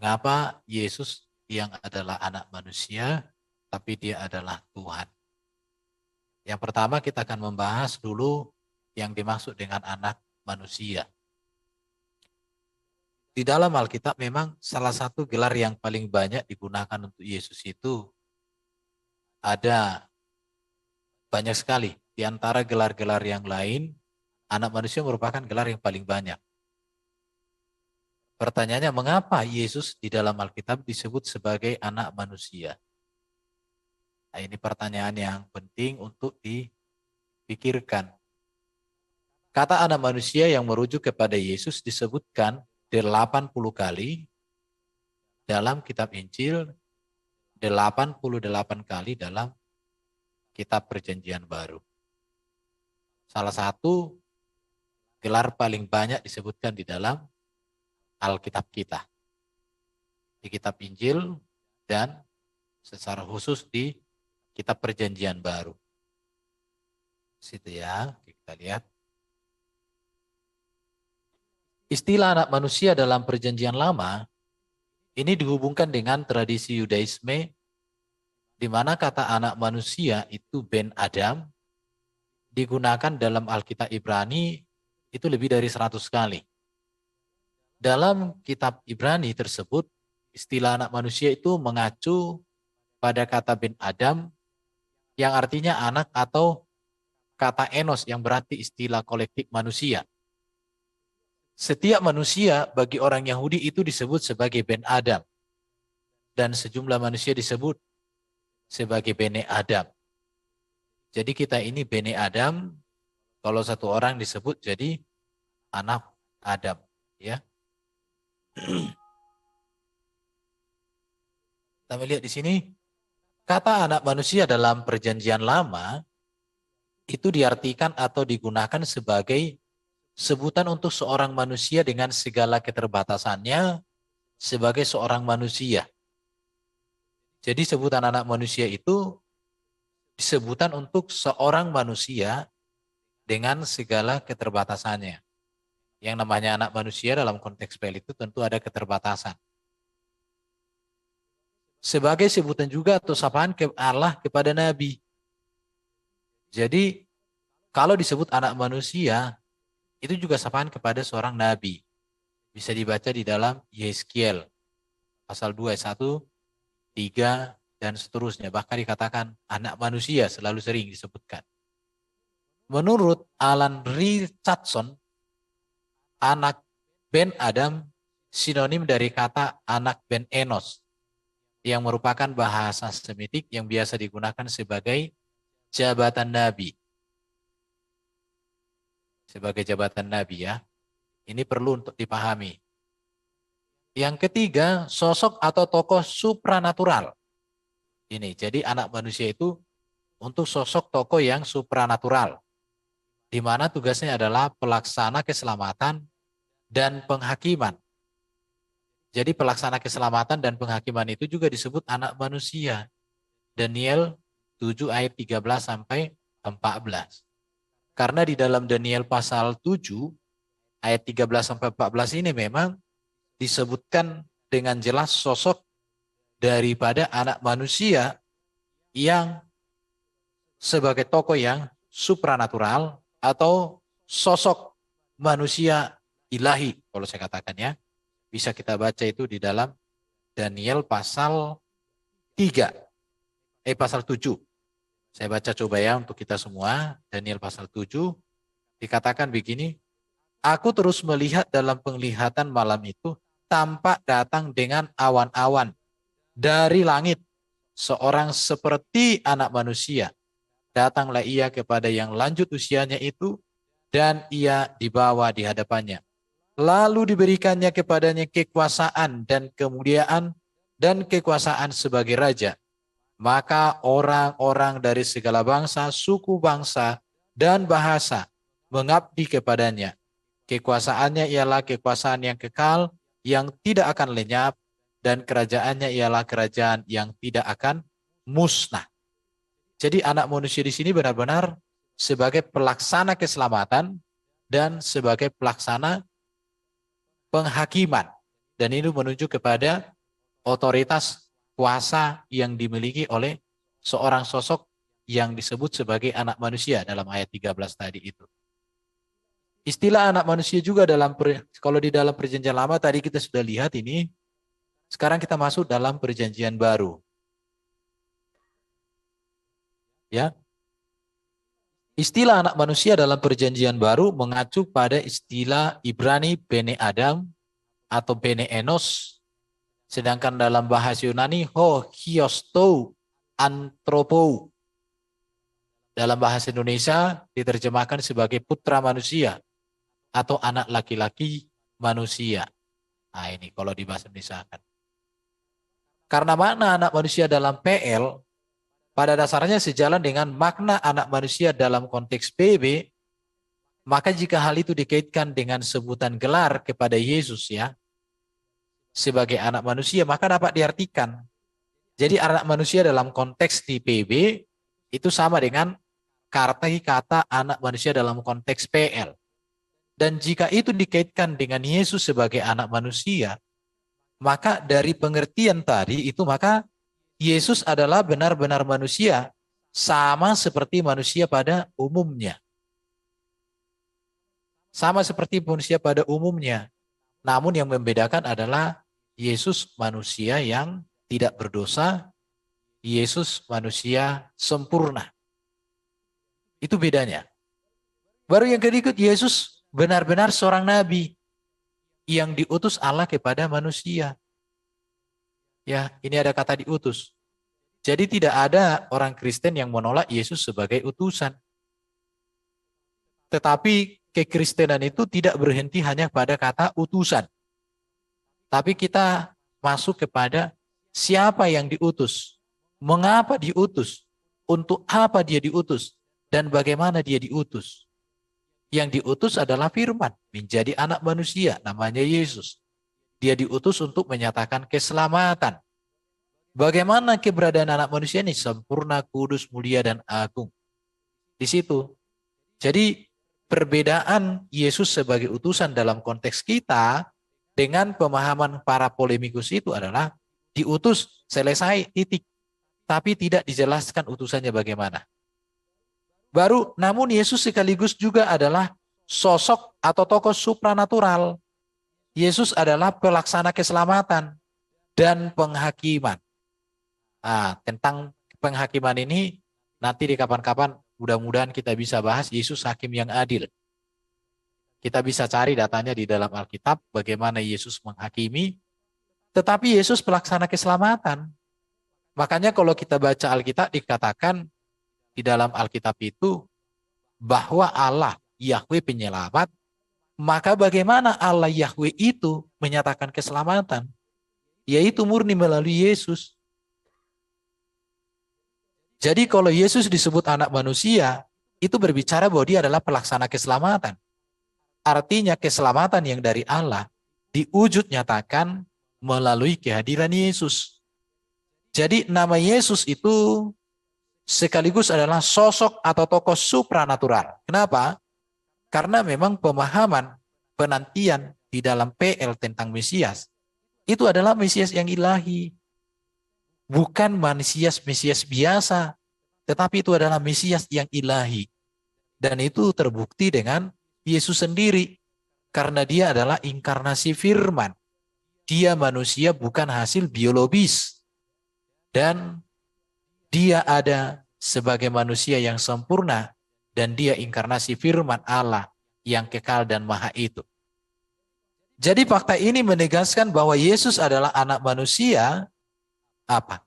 Mengapa Yesus yang adalah anak manusia, tapi dia adalah Tuhan? Yang pertama kita akan membahas dulu yang dimaksud dengan anak manusia. Di dalam Alkitab memang salah satu gelar yang paling banyak digunakan untuk Yesus itu ada banyak sekali. Di antara gelar-gelar yang lain, anak manusia merupakan gelar yang paling banyak. Pertanyaannya, mengapa Yesus di dalam Alkitab disebut sebagai anak manusia? Nah, ini pertanyaan yang penting untuk dipikirkan. Kata anak manusia yang merujuk kepada Yesus disebutkan 80 kali dalam kitab Injil, 88 kali dalam kitab Perjanjian Baru. Salah satu gelar paling banyak disebutkan di dalam Alkitab kita. Di kitab Injil dan secara khusus di kitab Perjanjian Baru. Situ ya, kita lihat. Istilah anak manusia dalam Perjanjian Lama ini dihubungkan dengan tradisi Yudaisme, di mana kata anak manusia itu Ben Adam digunakan dalam Alkitab Ibrani itu lebih dari 100 kali. Dalam kitab Ibrani tersebut, istilah anak manusia itu mengacu pada kata Ben Adam yang artinya anak, atau kata enos yang berarti istilah kolektif manusia. Setiap manusia bagi orang Yahudi itu disebut sebagai Ben Adam. Dan sejumlah manusia disebut sebagai Bene Adam. Jadi kita ini Bene Adam, kalau satu orang disebut jadi anak Adam. Ya. Kita melihat di sini, kata anak manusia dalam Perjanjian Lama itu diartikan atau digunakan sebagai sebutan untuk seorang manusia dengan segala keterbatasannya sebagai seorang manusia. Jadi sebutan anak manusia itu disebutan untuk seorang manusia dengan segala keterbatasannya. Yang namanya anak manusia dalam konteks Pel itu tentu ada keterbatasan. Sebagai sebutan juga atau sapaan Allah kepada Nabi. Jadi kalau disebut anak manusia, itu juga sapaan kepada seorang nabi. Bisa dibaca di dalam Yeskiel pasal 2 ayat 1, 3 dan seterusnya. Bahkan dikatakan anak manusia selalu sering disebutkan. Menurut Alan Richardson, anak Ben Adam sinonim dari kata anak Ben Enos yang merupakan bahasa Semitik yang biasa digunakan sebagai jabatan nabi. Sebagai jabatan nabi ya. Ini perlu untuk dipahami. Yang ketiga, sosok atau tokoh supranatural. Ini, jadi anak manusia itu untuk sosok tokoh yang supranatural. Di mana tugasnya adalah pelaksana keselamatan dan penghakiman. Jadi pelaksana keselamatan dan penghakiman itu juga disebut anak manusia. Daniel 7 ayat 13 sampai 14. Karena di dalam Daniel pasal 7 ayat 13 sampai 14 ini memang disebutkan dengan jelas sosok daripada anak manusia yang sebagai tokoh yang supranatural atau sosok manusia ilahi, kalau saya katakan ya. Bisa kita baca itu di dalam Daniel pasal 3, pasal 7. Saya baca coba ya untuk kita semua. Daniel pasal 7 dikatakan begini. Aku terus melihat dalam penglihatan malam itu tampak datang dengan awan-awan dari langit. Seorang seperti anak manusia. Datanglah ia kepada yang lanjut usianya itu dan ia dibawa di hadapannya. Lalu diberikannya kepadanya kekuasaan dan kemuliaan dan kekuasaan sebagai raja. Maka orang-orang dari segala bangsa, suku bangsa, dan bahasa mengabdi kepadanya. Kekuasaannya ialah kekuasaan yang kekal, yang tidak akan lenyap, dan kerajaannya ialah kerajaan yang tidak akan musnah. Jadi anak manusia di sini benar-benar sebagai pelaksana keselamatan dan sebagai pelaksana penghakiman. Dan ini menunjuk kepada otoritas kuasa yang dimiliki oleh seorang sosok yang disebut sebagai anak manusia dalam ayat 13 tadi itu. Istilah anak manusia juga kalau di dalam perjanjian lama tadi kita sudah lihat ini, sekarang kita masuk dalam perjanjian baru. Ya. Istilah anak manusia dalam perjanjian baru mengacu pada istilah Ibrani Bene Adam atau Bene Enos, sedangkan dalam bahasa Yunani ho hiosto antropo. Dalam bahasa Indonesia diterjemahkan sebagai putra manusia atau anak laki-laki manusia. Nah ini kalau di bahasa Indonesia kan. Karena makna anak manusia dalam PL pada dasarnya sejalan dengan makna anak manusia dalam konteks PB, maka jika hal itu dikaitkan dengan sebutan gelar kepada Yesus ya, sebagai anak manusia, maka dapat diartikan. Jadi anak manusia dalam konteks di PB itu sama dengan kata anak manusia dalam konteks PL. Dan jika itu dikaitkan dengan Yesus sebagai anak manusia, maka dari pengertian tadi itu maka Yesus adalah benar-benar manusia, sama seperti manusia pada umumnya. Sama seperti manusia pada umumnya. Namun yang membedakan adalah Yesus manusia yang tidak berdosa, Yesus manusia sempurna. Itu bedanya. Baru yang kedua, Yesus benar-benar seorang nabi yang diutus Allah kepada manusia. Ya, ini ada kata diutus. Jadi tidak ada orang Kristen yang menolak Yesus sebagai utusan. Tetapi kekristenan itu tidak berhenti hanya pada kata utusan. Tapi kita masuk kepada siapa yang diutus, mengapa diutus, untuk apa dia diutus, dan bagaimana dia diutus. Yang diutus adalah firman, menjadi anak manusia, namanya Yesus. Dia diutus untuk menyatakan keselamatan. Bagaimana keberadaan anak manusia ini? Sempurna, kudus, mulia, dan agung. Di situ. Jadi perbedaan Yesus sebagai utusan dalam konteks kita dengan pemahaman para polemikus itu adalah diutus, selesai, titik. Tapi tidak dijelaskan utusannya bagaimana. Baru, namun Yesus sekaligus juga adalah sosok atau tokoh supranatural. Yesus adalah pelaksana keselamatan dan penghakiman. Nah, tentang penghakiman ini nanti di kapan-kapan mudah-mudahan kita bisa bahas Yesus hakim yang adil. Kita bisa cari datanya di dalam Alkitab bagaimana Yesus menghakimi, tetapi Yesus pelaksana keselamatan. Makanya kalau kita baca Alkitab dikatakan di dalam Alkitab itu bahwa Allah Yahweh penyelamat, maka bagaimana Allah Yahweh itu menyatakan keselamatan? Yaitu murni melalui Yesus. Jadi kalau Yesus disebut anak manusia, itu berbicara bahwa dia adalah pelaksana keselamatan. Artinya keselamatan yang dari Allah diwujud nyatakan melalui kehadiran Yesus. Jadi nama Yesus itu sekaligus adalah sosok atau tokoh supranatural. Kenapa? Karena memang pemahaman penantian di dalam PL tentang Mesias itu adalah Mesias yang ilahi. Bukan Mesias biasa, tetapi itu adalah Mesias yang ilahi. Dan itu terbukti dengan Yesus sendiri. Karena dia adalah inkarnasi firman. Dia manusia bukan hasil biologis. Dan dia ada sebagai manusia yang sempurna. Dan dia inkarnasi firman Allah yang kekal dan maha itu. Jadi fakta ini menegaskan bahwa Yesus adalah anak manusia. Apa?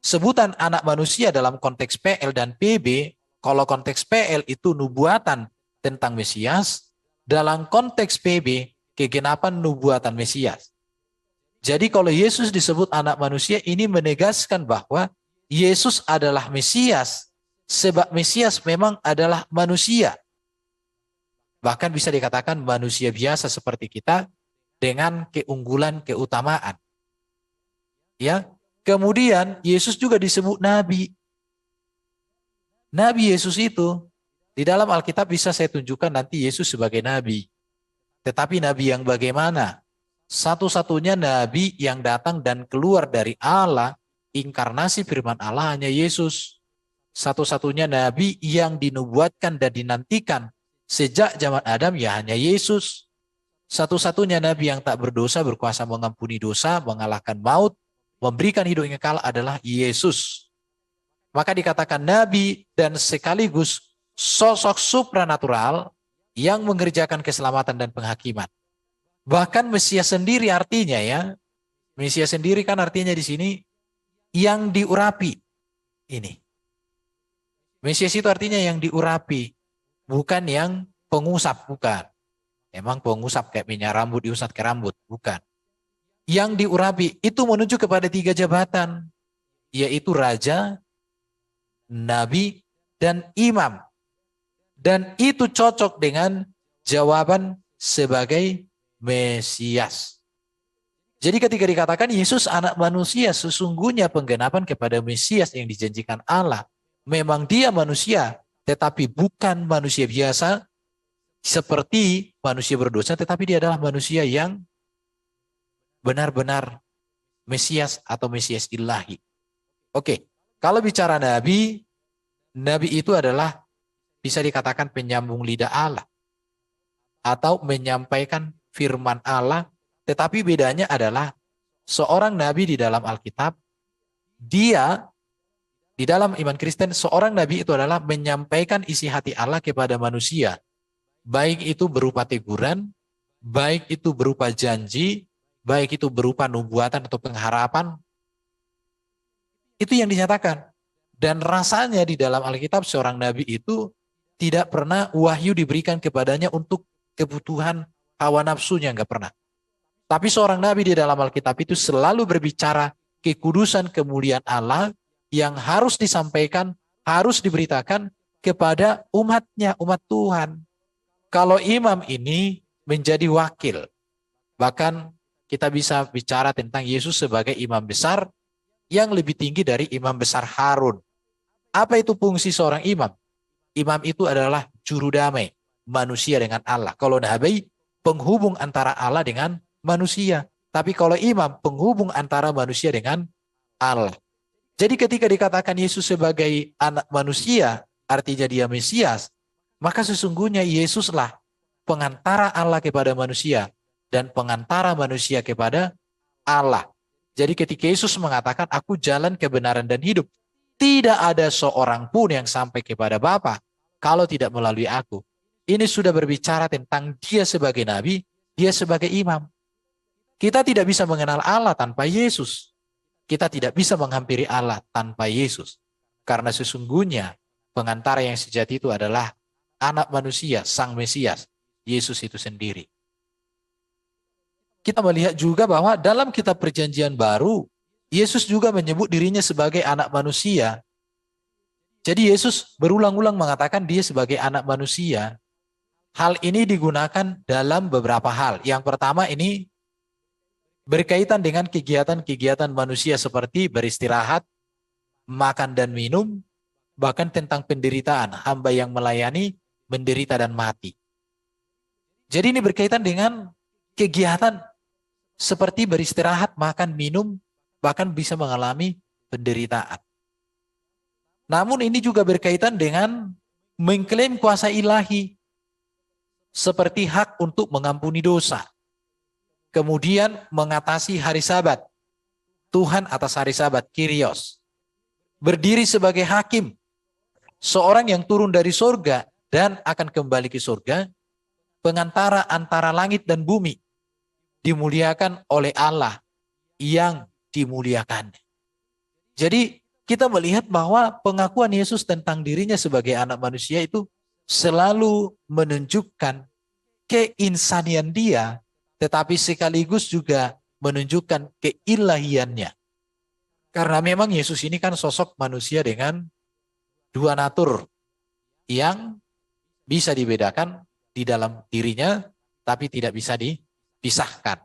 Sebutan anak manusia dalam konteks PL dan PB, kalau konteks PL itu nubuatan tentang Mesias, dalam konteks PB kegenapan nubuatan Mesias. Jadi kalau Yesus disebut anak manusia, ini menegaskan bahwa Yesus adalah Mesias, sebab Mesias memang adalah manusia. Bahkan bisa dikatakan manusia biasa seperti kita dengan keunggulan, keutamaan. Ya, kemudian Yesus juga disebut nabi. Nabi Yesus itu di dalam Alkitab bisa saya tunjukkan nanti Yesus sebagai nabi. Tetapi nabi yang bagaimana? Satu-satunya nabi yang datang dan keluar dari Allah, inkarnasi firman Allah hanya Yesus. Satu-satunya nabi yang dinubuatkan dan dinantikan sejak zaman Adam ya hanya Yesus. Satu-satunya nabi yang tak berdosa, berkuasa mengampuni dosa, mengalahkan maut, memberikan hidup yang kekal adalah Yesus. Maka dikatakan nabi dan sekaligus sosok supranatural yang mengerjakan keselamatan dan penghakiman. Bahkan Mesias sendiri artinya ya, Mesias sendiri kan artinya di sini yang diurapi. Ini. Mesias itu artinya yang diurapi, bukan yang pengusap, bukan. Emang pengusap kayak minyak rambut diusap ke rambut, bukan. Yang diurapi itu menuju kepada 3 jabatan, yaitu raja, nabi, dan imam. Dan itu cocok dengan jawaban sebagai Mesias. Jadi ketika dikatakan Yesus anak manusia, sesungguhnya penggenapan kepada Mesias yang dijanjikan Allah. Memang dia manusia, tetapi bukan manusia biasa seperti manusia berdosa, tetapi dia adalah manusia yang benar-benar Mesias atau Mesias ilahi. Oke, kalau bicara nabi, nabi itu adalah bisa dikatakan penyambung lidah Allah atau menyampaikan firman Allah, tetapi bedanya adalah seorang nabi di dalam Alkitab, dia di dalam iman Kristen, seorang nabi itu adalah menyampaikan isi hati Allah kepada manusia, baik itu berupa teguran, baik itu berupa janji, baik itu berupa nubuatan atau pengharapan, itu yang dinyatakan. Dan rasanya di dalam Alkitab seorang nabi itu tidak pernah wahyu diberikan kepadanya untuk kebutuhan hawa nafsunya, enggak pernah. Tapi seorang nabi di dalam Alkitab itu selalu berbicara kekudusan kemuliaan Allah yang harus disampaikan, harus diberitakan kepada umatnya, umat Tuhan. Kalau imam ini menjadi wakil, bahkan kita bisa bicara tentang Yesus sebagai imam besar yang lebih tinggi dari imam besar Harun. Apa itu fungsi seorang imam? Imam itu adalah juru damai manusia dengan Allah. Kalau nabi, penghubung antara Allah dengan manusia. Tapi kalau imam, penghubung antara manusia dengan Allah. Jadi ketika dikatakan Yesus sebagai anak manusia, artinya dia Mesias, maka sesungguhnya Yesuslah pengantara Allah kepada manusia dan pengantara manusia kepada Allah. Jadi ketika Yesus mengatakan, aku jalan kebenaran dan hidup, tidak ada seorang pun yang sampai kepada Bapa kalau tidak melalui aku. Ini sudah berbicara tentang dia sebagai nabi, dia sebagai imam. Kita tidak bisa mengenal Allah tanpa Yesus. Kita tidak bisa menghampiri Allah tanpa Yesus. Karena sesungguhnya pengantara yang sejati itu adalah anak manusia, sang Mesias, Yesus itu sendiri. Kita melihat juga bahwa dalam kitab Perjanjian Baru, Yesus juga menyebut dirinya sebagai anak manusia. Jadi Yesus berulang-ulang mengatakan dia sebagai anak manusia. Hal ini digunakan dalam beberapa hal. Yang pertama ini berkaitan dengan kegiatan-kegiatan manusia seperti beristirahat, makan dan minum, bahkan tentang penderitaan, hamba yang melayani, menderita dan mati. Jadi ini berkaitan dengan kegiatan seperti beristirahat, makan, minum, bahkan bisa mengalami penderitaan. Namun ini juga berkaitan dengan mengklaim kuasa ilahi, seperti hak untuk mengampuni dosa. Kemudian mengatasi hari Sabat, Tuhan atas hari Sabat, Kyrios. Berdiri sebagai hakim, seorang yang turun dari surga dan akan kembali ke surga, pengantara antara langit dan bumi, dimuliakan oleh Allah yang dimuliakan. Jadi kita melihat bahwa pengakuan Yesus tentang dirinya sebagai anak manusia itu selalu menunjukkan keinsanian dia, tetapi sekaligus juga menunjukkan keilahiannya. Karena memang Yesus ini kan sosok manusia dengan dua natur yang bisa dibedakan di dalam dirinya, tapi tidak bisa dipisahkan.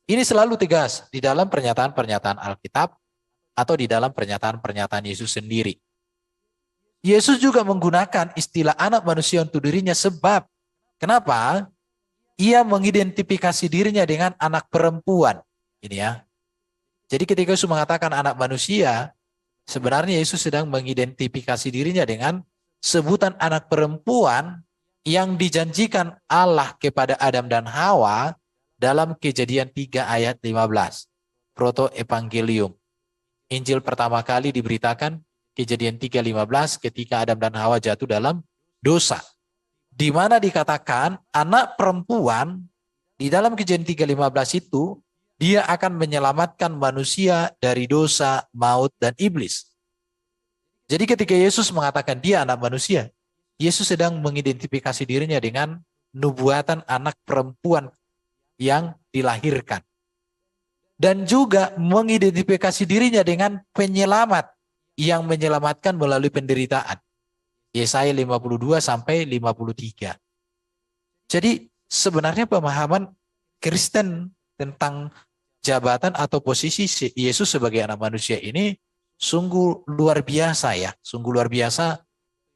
Ini selalu tegas di dalam pernyataan-pernyataan Alkitab atau di dalam pernyataan-pernyataan Yesus sendiri. Yesus juga menggunakan istilah anak manusia untuk dirinya sebab, kenapa? ia mengidentifikasi dirinya dengan anak perempuan. Ini ya. Jadi ketika Yesus mengatakan anak manusia, sebenarnya Yesus sedang mengidentifikasi dirinya dengan sebutan anak perempuan yang dijanjikan Allah kepada Adam dan Hawa dalam Kejadian 3 ayat 15. Proto Evangelium. Injil pertama kali diberitakan Kejadian 3:15 ketika Adam dan Hawa jatuh dalam dosa. Di mana dikatakan anak perempuan di dalam Kejadian 3:15 itu dia akan menyelamatkan manusia dari dosa, maut, dan iblis. Jadi ketika Yesus mengatakan dia anak manusia, Yesus sedang mengidentifikasi dirinya dengan nubuatan anak perempuan yang dilahirkan. Dan juga mengidentifikasi dirinya dengan penyelamat yang menyelamatkan melalui penderitaan. Yesaya 52 sampai 53. Jadi sebenarnya pemahaman Kristen tentang jabatan atau posisi Yesus sebagai anak manusia ini sungguh luar biasa ya. Sungguh luar biasa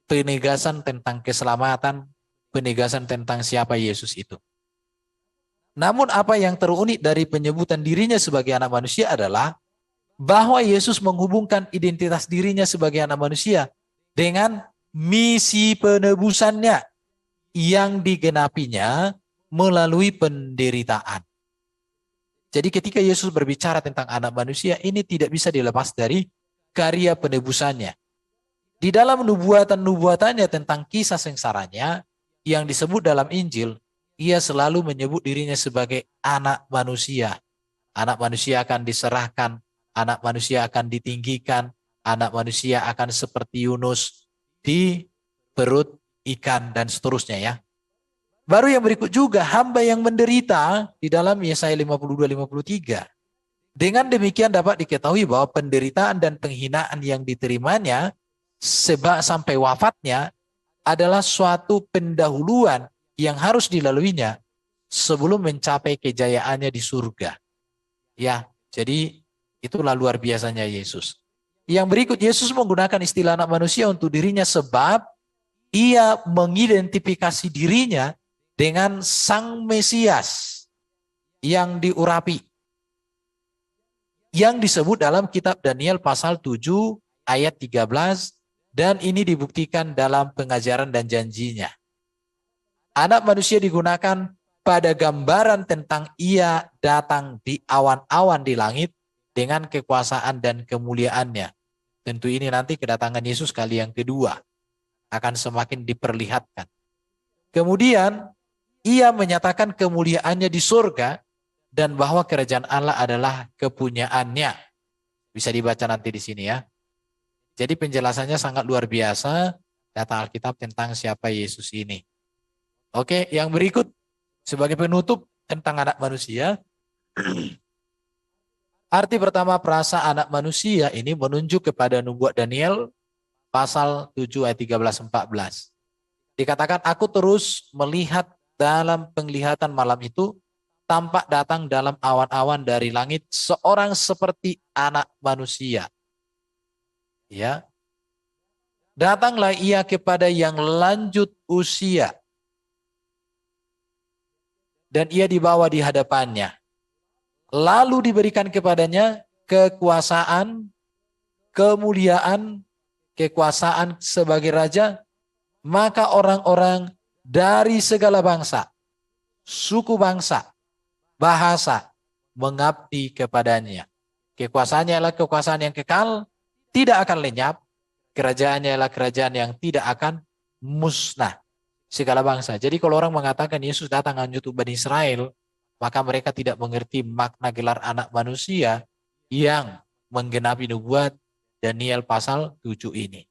penegasan tentang keselamatan, penegasan tentang siapa Yesus itu. Namun apa yang terunik dari penyebutan dirinya sebagai anak manusia adalah bahwa Yesus menghubungkan identitas dirinya sebagai anak manusia dengan misi penebusannya yang digenapinya melalui penderitaan. Jadi ketika Yesus berbicara tentang anak manusia, ini tidak bisa dilepas dari karya penebusannya. Di dalam nubuatan-nubuatannya tentang kisah sengsaranya yang disebut dalam Injil, ia selalu menyebut dirinya sebagai anak manusia. Anak manusia akan diserahkan, anak manusia akan ditinggikan, anak manusia akan seperti Yunus di perut ikan dan seterusnya ya. Baru yang berikut juga hamba yang menderita di dalam Yesaya 52-53. Dengan demikian dapat diketahui bahwa penderitaan dan penghinaan yang diterimanya sebab sampai wafatnya adalah suatu pendahuluan yang harus dilaluinya sebelum mencapai kejayaannya di surga. Ya, jadi itulah luar biasanya Yesus. Yang berikut Yesus menggunakan istilah anak manusia untuk dirinya sebab ia mengidentifikasi dirinya dengan Sang Mesias yang diurapi. Yang disebut dalam kitab Daniel pasal 7 ayat 13 dan ini dibuktikan dalam pengajaran dan janjinya. Anak manusia digunakan pada gambaran tentang ia datang di awan-awan di langit dengan kekuasaan dan kemuliaannya. Tentu ini nanti kedatangan Yesus kali yang kedua akan semakin diperlihatkan. Kemudian ia menyatakan kemuliaannya di surga dan bahwa kerajaan Allah adalah kepunyaannya. Bisa dibaca nanti di sini ya. Jadi penjelasannya sangat luar biasa data Alkitab tentang siapa Yesus ini. Oke, yang berikut sebagai penutup tentang anak manusia. Arti pertama perasa anak manusia ini menunjuk kepada nubuat Daniel pasal 7 ayat 13-14. Dikatakan aku terus melihat dalam penglihatan malam itu tampak datang dalam awan-awan dari langit seorang seperti anak manusia. Ya. Datanglah ia kepada yang lanjut usia. Dan ia dibawa di hadapannya. Lalu diberikan kepadanya kekuasaan, kemuliaan, kekuasaan sebagai raja. Maka orang-orang dari segala bangsa, suku bangsa, bahasa mengabdi kepadanya. Kekuasaannya adalah kekuasaan yang kekal, tidak akan lenyap. Kerajaannya adalah kerajaan yang tidak akan musnah. Segala bangsa. Jadi kalau orang mengatakan Yesus datang hanya untuk Bani Israel, maka mereka tidak mengerti makna gelar anak manusia yang menggenapi nubuat Daniel pasal 7 ini.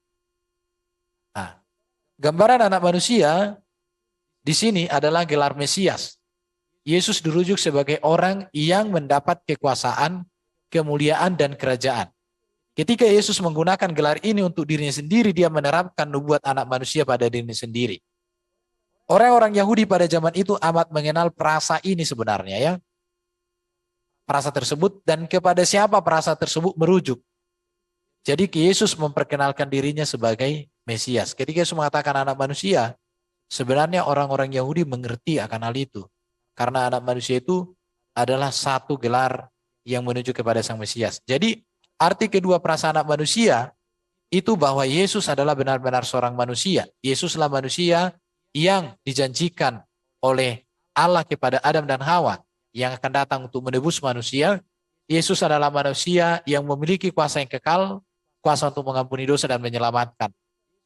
Nah, gambaran anak manusia di sini adalah gelar Mesias. Yesus dirujuk sebagai orang yang mendapat kekuasaan, kemuliaan, dan kerajaan. Ketika Yesus menggunakan gelar ini untuk dirinya sendiri, dia menerapkan nubuat anak manusia pada dirinya sendiri. Orang-orang Yahudi pada zaman itu amat mengenal perasa ini sebenarnya ya. Perasa tersebut dan kepada siapa perasa tersebut merujuk. Jadi Yesus memperkenalkan dirinya sebagai Mesias. Ketika Yesus mengatakan anak manusia, sebenarnya orang-orang Yahudi mengerti akan hal itu. Karena anak manusia itu adalah satu gelar yang menuju kepada Sang Mesias. Jadi arti kedua perasaan anak manusia itu bahwa Yesus adalah benar-benar seorang manusia. Yesuslah manusia yang dijanjikan oleh Allah kepada Adam dan Hawa yang akan datang untuk menebus manusia. Yesus adalah manusia yang memiliki kuasa yang kekal, kuasa untuk mengampuni dosa dan menyelamatkan.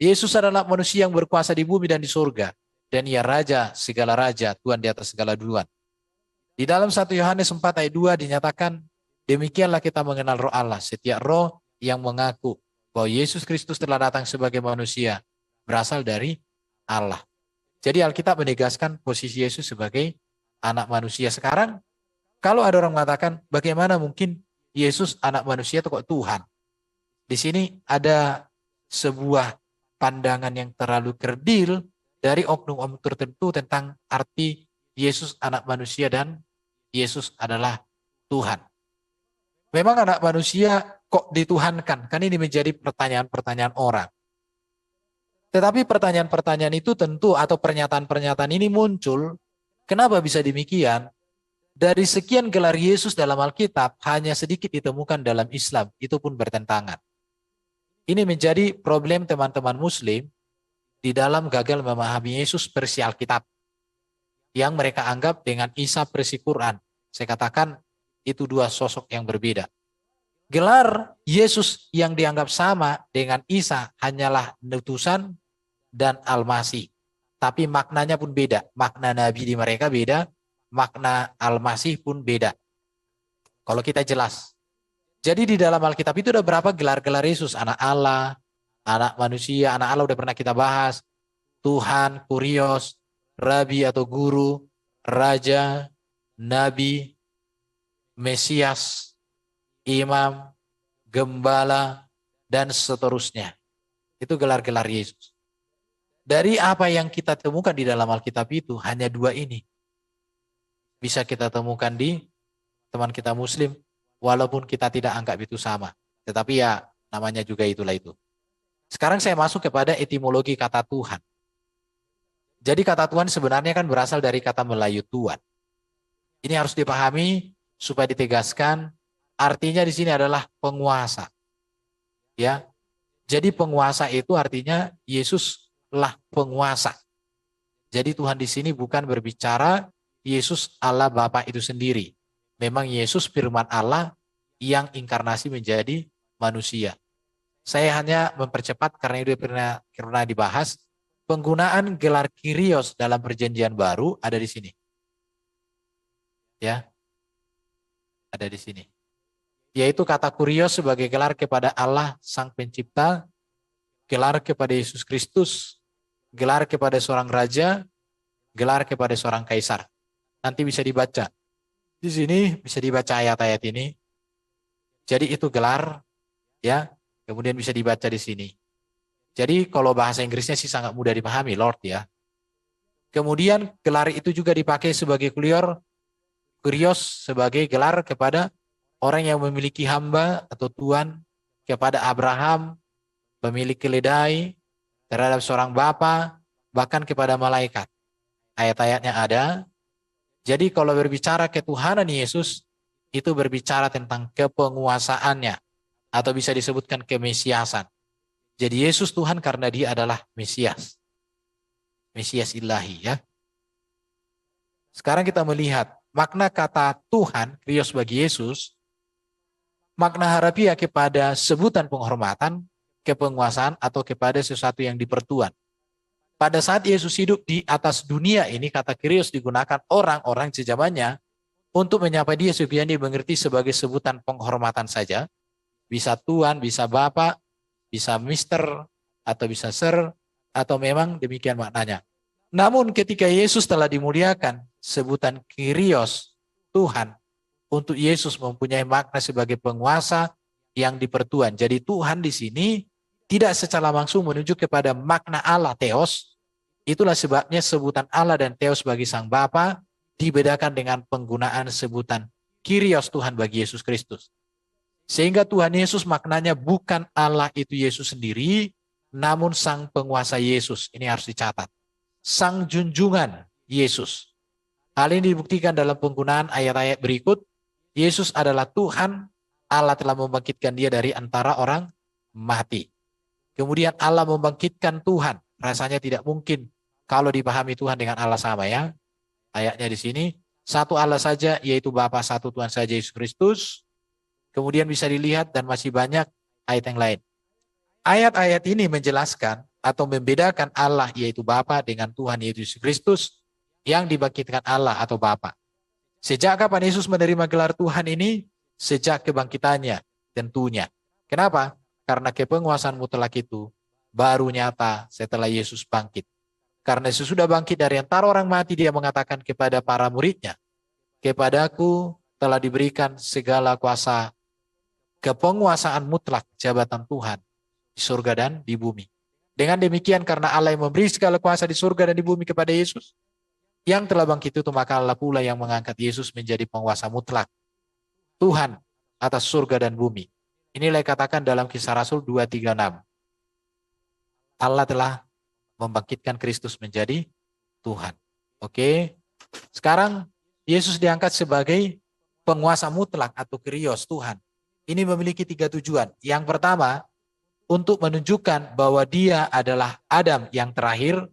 Yesus adalah manusia yang berkuasa di bumi dan di surga. Dan ia raja segala raja, Tuhan di atas segala Tuhan. Di dalam 1 Yohanes 4 ayat 2 dinyatakan, demikianlah kita mengenal roh Allah. Setiap roh yang mengaku bahwa Yesus Kristus telah datang sebagai manusia berasal dari Allah. Jadi Alkitab menegaskan posisi Yesus sebagai anak manusia. Sekarang kalau ada orang mengatakan bagaimana mungkin Yesus anak manusia itu kok Tuhan? Di sini ada sebuah pandangan yang terlalu kerdil dari oknum-oknum tertentu tentang arti Yesus anak manusia dan Yesus adalah Tuhan. Memang anak manusia kok dituhankan? Kan ini menjadi pertanyaan-pertanyaan orang. Tetapi pertanyaan-pertanyaan itu tentu atau pernyataan-pernyataan ini muncul. Kenapa bisa demikian? Dari sekian gelar Yesus dalam Alkitab, hanya sedikit ditemukan dalam Islam. Itu pun bertentangan. Ini menjadi problem teman-teman Muslim di dalam gagal memahami Yesus versi Alkitab. Yang mereka anggap dengan Isa versi Quran. Saya katakan itu dua sosok yang berbeda. Gelar Yesus yang dianggap sama dengan Isa hanyalah utusan dan Al-Masih. Tapi maknanya pun beda. Makna Nabi di mereka beda. Makna Al-Masih pun beda. Kalau kita jelas. Jadi di dalam Alkitab itu ada berapa gelar-gelar Yesus? Anak Allah, anak manusia, anak Allah udah pernah kita bahas. Tuhan, Kurios, Rabi atau Guru, Raja, Nabi, Mesias, Imam, Gembala, dan seterusnya. Itu gelar-gelar Yesus. Dari apa yang kita temukan di dalam Alkitab itu, hanya dua ini. Bisa kita temukan di teman kita Muslim, walaupun kita tidak anggap itu sama. Tetapi ya namanya juga itulah itu. Sekarang saya masuk kepada etimologi kata Tuhan. Jadi kata Tuhan sebenarnya kan berasal dari kata Melayu Tuan. Ini harus dipahami supaya ditegaskan. Artinya di sini adalah penguasa. Ya. Jadi penguasa itu artinya Yesuslah penguasa. Jadi Tuhan di sini bukan berbicara Yesus Allah Bapa itu sendiri. Memang Yesus firman Allah yang inkarnasi menjadi manusia. Saya hanya mempercepat karena itu pernah dibahas. Penggunaan gelar Kyrios dalam perjanjian baru ada di sini. Ya. Ada di sini. Yaitu kata Kyrios sebagai gelar kepada Allah Sang Pencipta, gelar kepada Yesus Kristus, gelar kepada seorang raja, gelar kepada seorang kaisar. Nanti bisa dibaca. Di sini bisa dibaca ayat-ayat ini. Jadi itu gelar, ya. Kemudian bisa dibaca di sini. Jadi kalau bahasa Inggrisnya sih sangat mudah dipahami, Lord ya. Kemudian gelar itu juga dipakai sebagai Kyrios sebagai gelar kepada orang yang memiliki hamba atau tuan, kepada Abraham, pemilik keledai, terhadap seorang bapa, bahkan kepada malaikat. Ayat-ayatnya ada. Jadi kalau berbicara ketuhanan Yesus, itu berbicara tentang kepenguasaannya. Atau bisa disebutkan kemesiasan. Jadi Yesus Tuhan karena dia adalah Mesias. Mesias ilahi ya. Sekarang kita melihat makna kata Tuhan, Kyrios bagi Yesus, makna harafiah kepada sebutan penghormatan, kepenguasaan atau kepada sesuatu yang dipertuan. Pada saat Yesus hidup di atas dunia ini, kata Kyrios digunakan orang-orang sejamannya untuk menyapa dia supaya dia mengerti sebagai sebutan penghormatan saja. Bisa Tuan, bisa Bapak, bisa Mister, atau bisa Sir, atau memang demikian maknanya. Namun ketika Yesus telah dimuliakan, sebutan Kyrios, Tuhan, untuk Yesus mempunyai makna sebagai penguasa yang dipertuan. Jadi Tuhan di sini tidak secara langsung menuju kepada makna Allah, Theos. Itulah sebabnya sebutan Allah dan Theos bagi Sang Bapa dibedakan dengan penggunaan sebutan Kyrios Tuhan bagi Yesus Kristus. Sehingga Tuhan Yesus maknanya bukan Allah itu Yesus sendiri, namun Sang Penguasa Yesus. Ini harus dicatat. Sang Junjungan Yesus. Hal ini dibuktikan dalam penggunaan ayat-ayat berikut. Yesus adalah Tuhan, Allah telah membangkitkan dia dari antara orang mati. Kemudian Allah membangkitkan Tuhan. Rasanya tidak mungkin kalau dipahami Tuhan dengan Allah sama ya. Ayatnya di sini, satu Allah saja yaitu Bapa, satu Tuhan saja Yesus Kristus. Kemudian bisa dilihat dan masih banyak ayat yang lain. Ayat-ayat ini menjelaskan atau membedakan Allah yaitu Bapa dengan Tuhan Yesus Kristus yang dibangkitkan Allah atau Bapa. Sejak kapan Yesus menerima gelar Tuhan ini? Sejak kebangkitannya tentunya. Kenapa? Karena kepenguasaan mutlak itu baru nyata setelah Yesus bangkit. Karena sesudah bangkit dari antara orang mati, dia mengatakan kepada para muridnya, kepadaku telah diberikan segala kuasa, kepenguasaan mutlak jabatan Tuhan di surga dan di bumi. Dengan demikian, karena Allah yang memberi segala kuasa di surga dan di bumi kepada Yesus, yang telah bangkit itu, maka Allah pula yang mengangkat Yesus menjadi penguasa mutlak, Tuhan atas surga dan bumi. Inilah katakan dalam Kisah Rasul 2:36. Allah telah membangkitkan Kristus menjadi Tuhan. Oke. Sekarang Yesus diangkat sebagai penguasa mutlak atau Kyrios, Tuhan. Ini memiliki 3 tujuan. Yang pertama, untuk menunjukkan bahwa dia adalah Adam yang terakhir.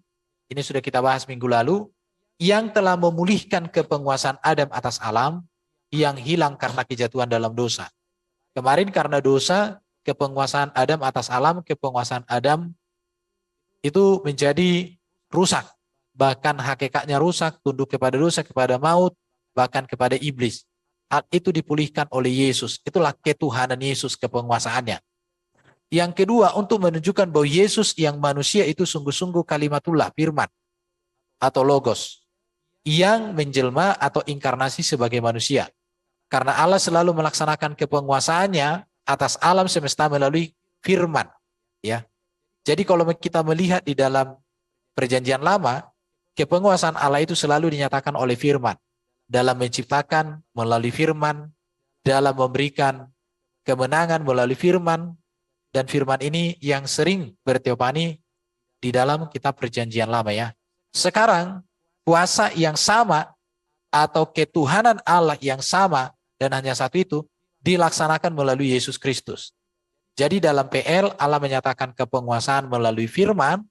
Ini sudah kita bahas minggu lalu. Yang telah memulihkan kepenguasaan Adam atas alam yang hilang karena kejatuhan dalam dosa. Kemarin karena dosa, kepenguasaan Adam atas alam, kepenguasaan Adam itu menjadi rusak. Bahkan hakikatnya rusak, tunduk kepada dosa, kepada maut, bahkan kepada iblis. Hal itu dipulihkan oleh Yesus. Itulah ketuhanan Yesus, kepenguasaannya. Yang kedua, untuk menunjukkan bahwa Yesus yang manusia itu sungguh-sungguh kalimatullah, firman, atau logos, yang menjelma atau inkarnasi sebagai manusia. Karena Allah selalu melaksanakan kepenguasaannya atas alam semesta melalui firman. Ya. Jadi kalau kita melihat di dalam perjanjian lama, kepenguasaan Allah itu selalu dinyatakan oleh firman. Dalam menciptakan melalui firman, dalam memberikan kemenangan melalui firman, dan firman ini yang sering berteopani di dalam kitab perjanjian lama ya. Sekarang, kuasa yang sama atau ketuhanan Allah yang sama dan hanya satu itu dilaksanakan melalui Yesus Kristus. Jadi dalam PL Allah menyatakan kepenguasaan melalui firman,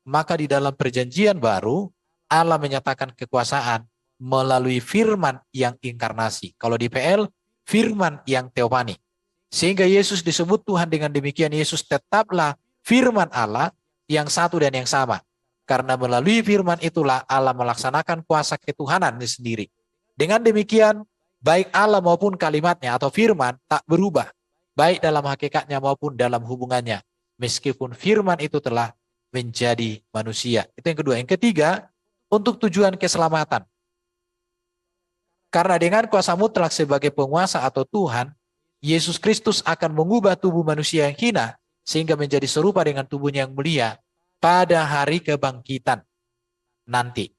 maka di dalam perjanjian baru Allah menyatakan kekuasaan melalui firman yang inkarnasi. Kalau di PL, firman yang teopani. Sehingga Yesus disebut Tuhan dengan demikian, Yesus tetaplah firman Allah yang satu dan yang sama. Karena melalui firman itulah Allah melaksanakan kuasa ketuhanan sendiri. Dengan demikian, baik Allah maupun kalimatnya atau firman tak berubah. Baik dalam hakikatnya maupun dalam hubungannya. Meskipun firman itu telah menjadi manusia. Itu yang kedua. Yang ketiga, untuk tujuan keselamatan. Karena dengan kuasa mutlak sebagai penguasa atau Tuhan, Yesus Kristus akan mengubah tubuh manusia yang hina sehingga menjadi serupa dengan tubuhnya yang mulia pada hari kebangkitan nanti.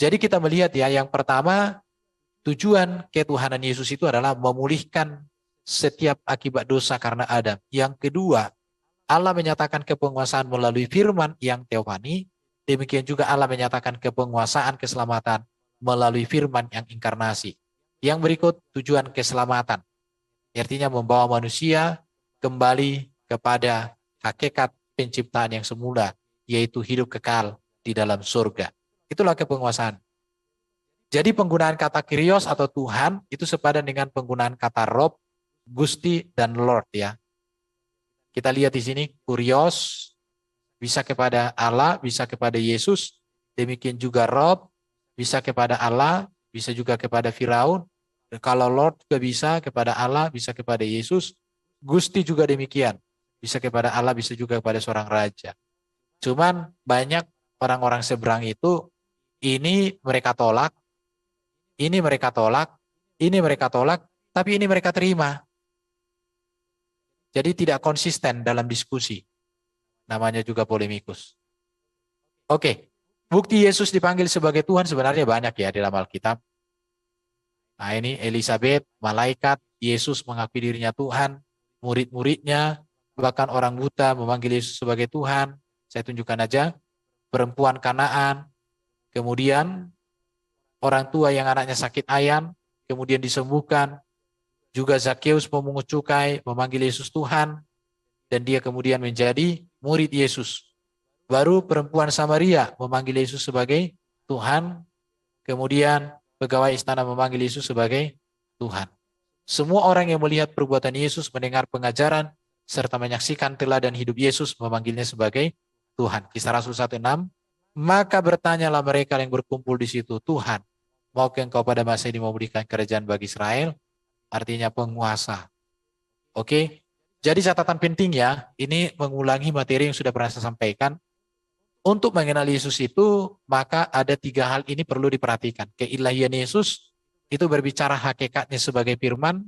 Jadi kita melihat ya, yang pertama, tujuan ketuhanan Yesus itu adalah memulihkan setiap akibat dosa karena Adam. Yang kedua, Allah menyatakan kepenguasaan melalui firman yang teopani. Demikian juga Allah menyatakan kepenguasaan keselamatan melalui firman yang inkarnasi. Yang berikut tujuan keselamatan. Artinya membawa manusia kembali kepada hakikat penciptaan yang semula, yaitu hidup kekal di dalam surga. Itulah kepenguasaan. Jadi penggunaan kata Kyrios atau Tuhan itu sepadan dengan penggunaan kata Rob, Gusti, dan Lord ya. Kita lihat di sini, Kyrios bisa kepada Allah, bisa kepada Yesus. Demikian juga Rob, bisa kepada Allah, bisa juga kepada Firaun. Kalau Lord juga bisa kepada Allah, bisa kepada Yesus. Gusti juga demikian. Bisa kepada Allah, bisa juga kepada seorang raja. Cuman banyak orang-orang seberang itu, ini mereka tolak, ini mereka tolak, ini mereka tolak, tapi ini mereka terima. Jadi tidak konsisten dalam diskusi. Namanya juga polemikus. Oke, bukti Yesus dipanggil sebagai Tuhan sebenarnya banyak ya di dalam Alkitab. Nah ini Elizabeth, malaikat, Yesus mengakui dirinya Tuhan, murid-muridnya, bahkan orang buta memanggil Yesus sebagai Tuhan. Saya tunjukkan aja, perempuan Kanaan, kemudian orang tua yang anaknya sakit ayan, kemudian disembuhkan. Juga Zakheus pemungut cukai memanggil Yesus Tuhan, dan dia kemudian menjadi murid Yesus. Baru perempuan Samaria memanggil Yesus sebagai Tuhan, kemudian pegawai istana memanggil Yesus sebagai Tuhan. Semua orang yang melihat perbuatan Yesus, mendengar pengajaran, serta menyaksikan teladan hidup Yesus memanggilnya sebagai Tuhan. Kisah Rasul 1:6. Maka bertanyalah mereka yang berkumpul di situ, Tuhan, maukah engkau pada masa ini memberikan kerajaan bagi Israel? Artinya penguasa. Oke, jadi catatan pentingnya, ini mengulangi materi yang sudah pernah saya sampaikan. Untuk mengenal Yesus itu, maka ada 3 hal ini perlu diperhatikan. Keilahian Yesus itu berbicara hakikatnya sebagai firman,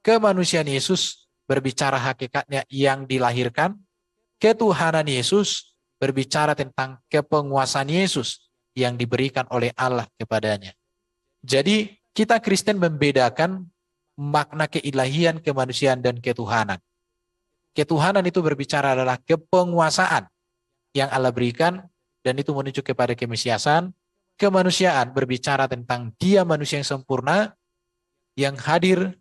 kemanusiaan Yesus berbicara hakikatnya yang dilahirkan, ketuhanan Yesus berbicara tentang kepenguasaan Yesus yang diberikan oleh Allah kepadanya. Jadi kita Kristen membedakan makna keilahian, kemanusiaan, dan ketuhanan. Ketuhanan itu berbicara adalah kepenguasaan yang Allah berikan, dan itu menuju kepada kemesiasan. Kemanusiaan berbicara tentang dia manusia yang sempurna, yang hadir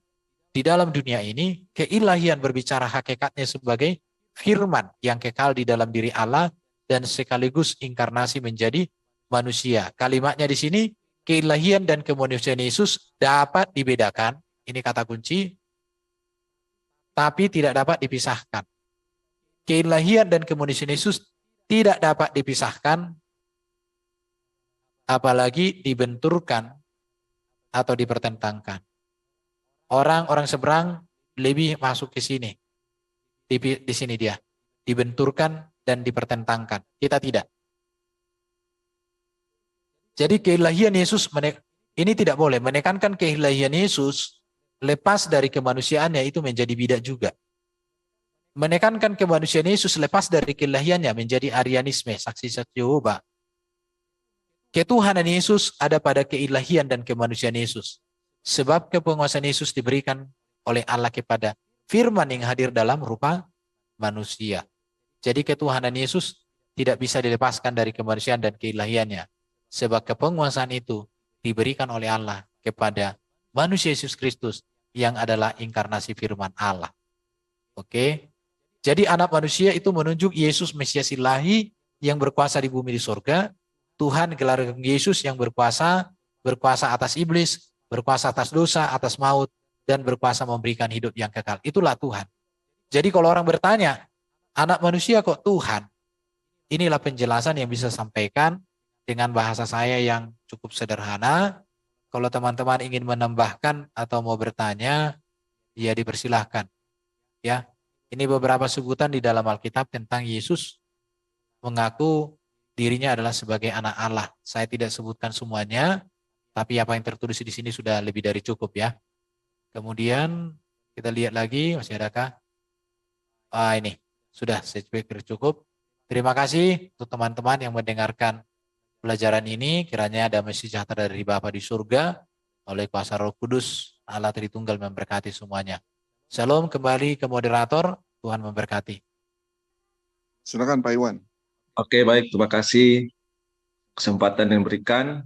di dalam dunia ini. Keilahian berbicara hakikatnya sebagai firman yang kekal di dalam diri Allah, dan sekaligus inkarnasi menjadi manusia. Kalimatnya di sini, keilahian dan kemanusiaan Yesus dapat dibedakan, ini kata kunci, tapi tidak dapat dipisahkan. Keilahian dan kemanusiaan Yesus tidak dapat dipisahkan, apalagi dibenturkan atau dipertentangkan. Orang-orang seberang lebih masuk ke sini. Di sini dia. Dibenturkan dan dipertentangkan. Kita tidak. Jadi keilahian Yesus, ini tidak boleh. Menekankan keilahian Yesus, lepas dari kemanusiaannya itu menjadi bidah juga. Menekankan kemanusiaan Yesus lepas dari keilahiannya menjadi Arianisme, saksi-saksi Yehova. Ketuhanan Yesus ada pada keilahian dan kemanusiaan Yesus. Sebab kepenguasaan Yesus diberikan oleh Allah kepada firman yang hadir dalam rupa manusia. Jadi ketuhanan Yesus tidak bisa dilepaskan dari kemanusiaan dan keilahiannya. Sebab kepenguasaan itu diberikan oleh Allah kepada manusia Yesus Kristus yang adalah inkarnasi firman Allah. Oke. Jadi anak manusia itu menunjuk Yesus Mesias ilahi yang berkuasa di bumi di surga. Tuhan gelar Yesus yang berkuasa atas iblis, berkuasa atas dosa, atas maut, dan berkuasa memberikan hidup yang kekal. Itulah Tuhan. Jadi kalau orang bertanya, anak manusia kok Tuhan? Inilah penjelasan yang bisa sampaikan dengan bahasa saya yang cukup sederhana. Kalau teman-teman ingin menambahkan atau mau bertanya, ya dipersilahkan. Ya, ini beberapa sebutan di dalam Alkitab tentang Yesus mengaku dirinya adalah sebagai anak Allah. Saya tidak sebutkan semuanya, tapi apa yang tertulis di sini sudah lebih dari cukup ya. Kemudian kita lihat lagi, masih adakah? Ini sudah saya pikir cukup. Terima kasih untuk teman-teman yang mendengarkan pelajaran ini. Kiranya damai sejahtera dari Bapa di surga oleh kuasa Roh Kudus Allah Tritunggal memberkati semuanya. Shalom, kembali ke moderator. Tuhan memberkati. Silakan Pak Iwan. Oke, baik. Terima kasih kesempatan yang diberikan.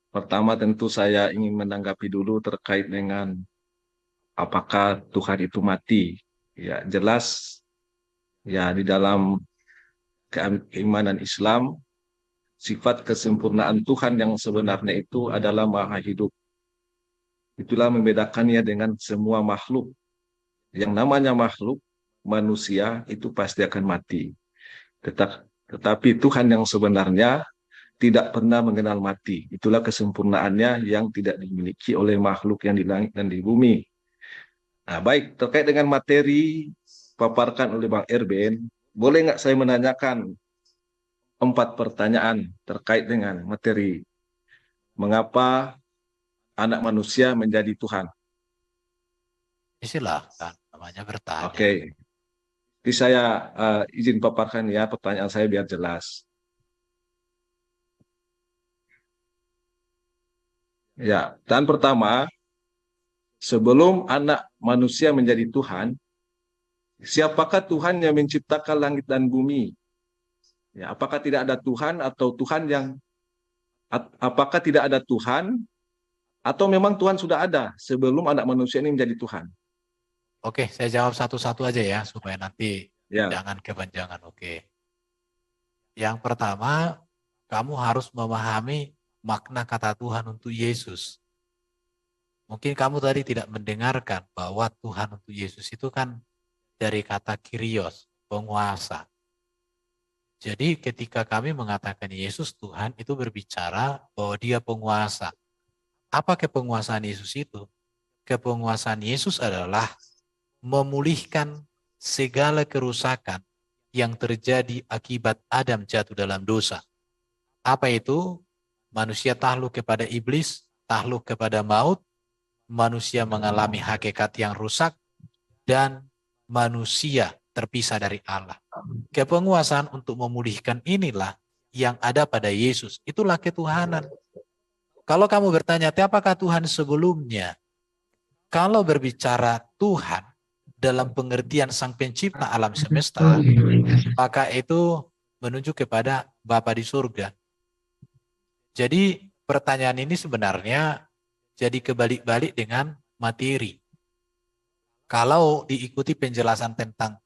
Pertama tentu saya ingin menanggapi dulu terkait dengan apakah Tuhan itu mati. Ya, jelas ya di dalam keimanan Islam, sifat kesempurnaan Tuhan yang sebenarnya itu adalah maha hidup. Itulah membedakannya dengan semua makhluk. Yang namanya makhluk, manusia itu pasti akan mati. Tetapi Tuhan yang sebenarnya tidak pernah mengenal mati. Itulah kesempurnaannya yang tidak dimiliki oleh makhluk yang di langit dan di bumi. Nah, baik, terkait dengan materi paparkan oleh Bang Erben, boleh nggak saya menanyakan 4 pertanyaan terkait dengan materi mengapa anak manusia menjadi Tuhan? Silahkan, namanya bertanya. Oke. Jadi saya izin paparkan ya pertanyaan saya biar jelas. Ya, dan pertama, sebelum anak manusia menjadi Tuhan, siapakah Tuhan yang menciptakan langit dan bumi? Ya, apakah tidak ada Tuhan atau Tuhan yang Apakah tidak ada Tuhan atau memang Tuhan sudah ada sebelum anak manusia ini menjadi Tuhan? Oke, saya jawab satu-satu aja ya, supaya nanti Ya, jangan kepanjangan. Oke. Yang pertama, kamu harus memahami makna kata Tuhan untuk Yesus. Mungkin kamu tadi tidak mendengarkan bahwa Tuhan untuk Yesus itu kan dari kata Kyrios, penguasa. Jadi ketika kami mengatakan Yesus Tuhan, itu berbicara bahwa dia penguasa. Apa kepenguasaan Yesus itu? Kepenguasaan Yesus adalah memulihkan segala kerusakan yang terjadi akibat Adam jatuh dalam dosa. Apa itu? Manusia takluk kepada iblis, takluk kepada maut, manusia mengalami hakikat yang rusak, dan manusia terpisah dari Allah. Kepenguasaan untuk memulihkan inilah yang ada pada Yesus. Itulah ketuhanan. Kalau kamu bertanya, apakah Tuhan sebelumnya? Kalau berbicara Tuhan dalam pengertian Sang Pencipta alam semesta, maka itu menunjuk kepada Bapa di surga. Jadi pertanyaan ini sebenarnya jadi kebalik-balik dengan materi. Kalau diikuti penjelasan tentang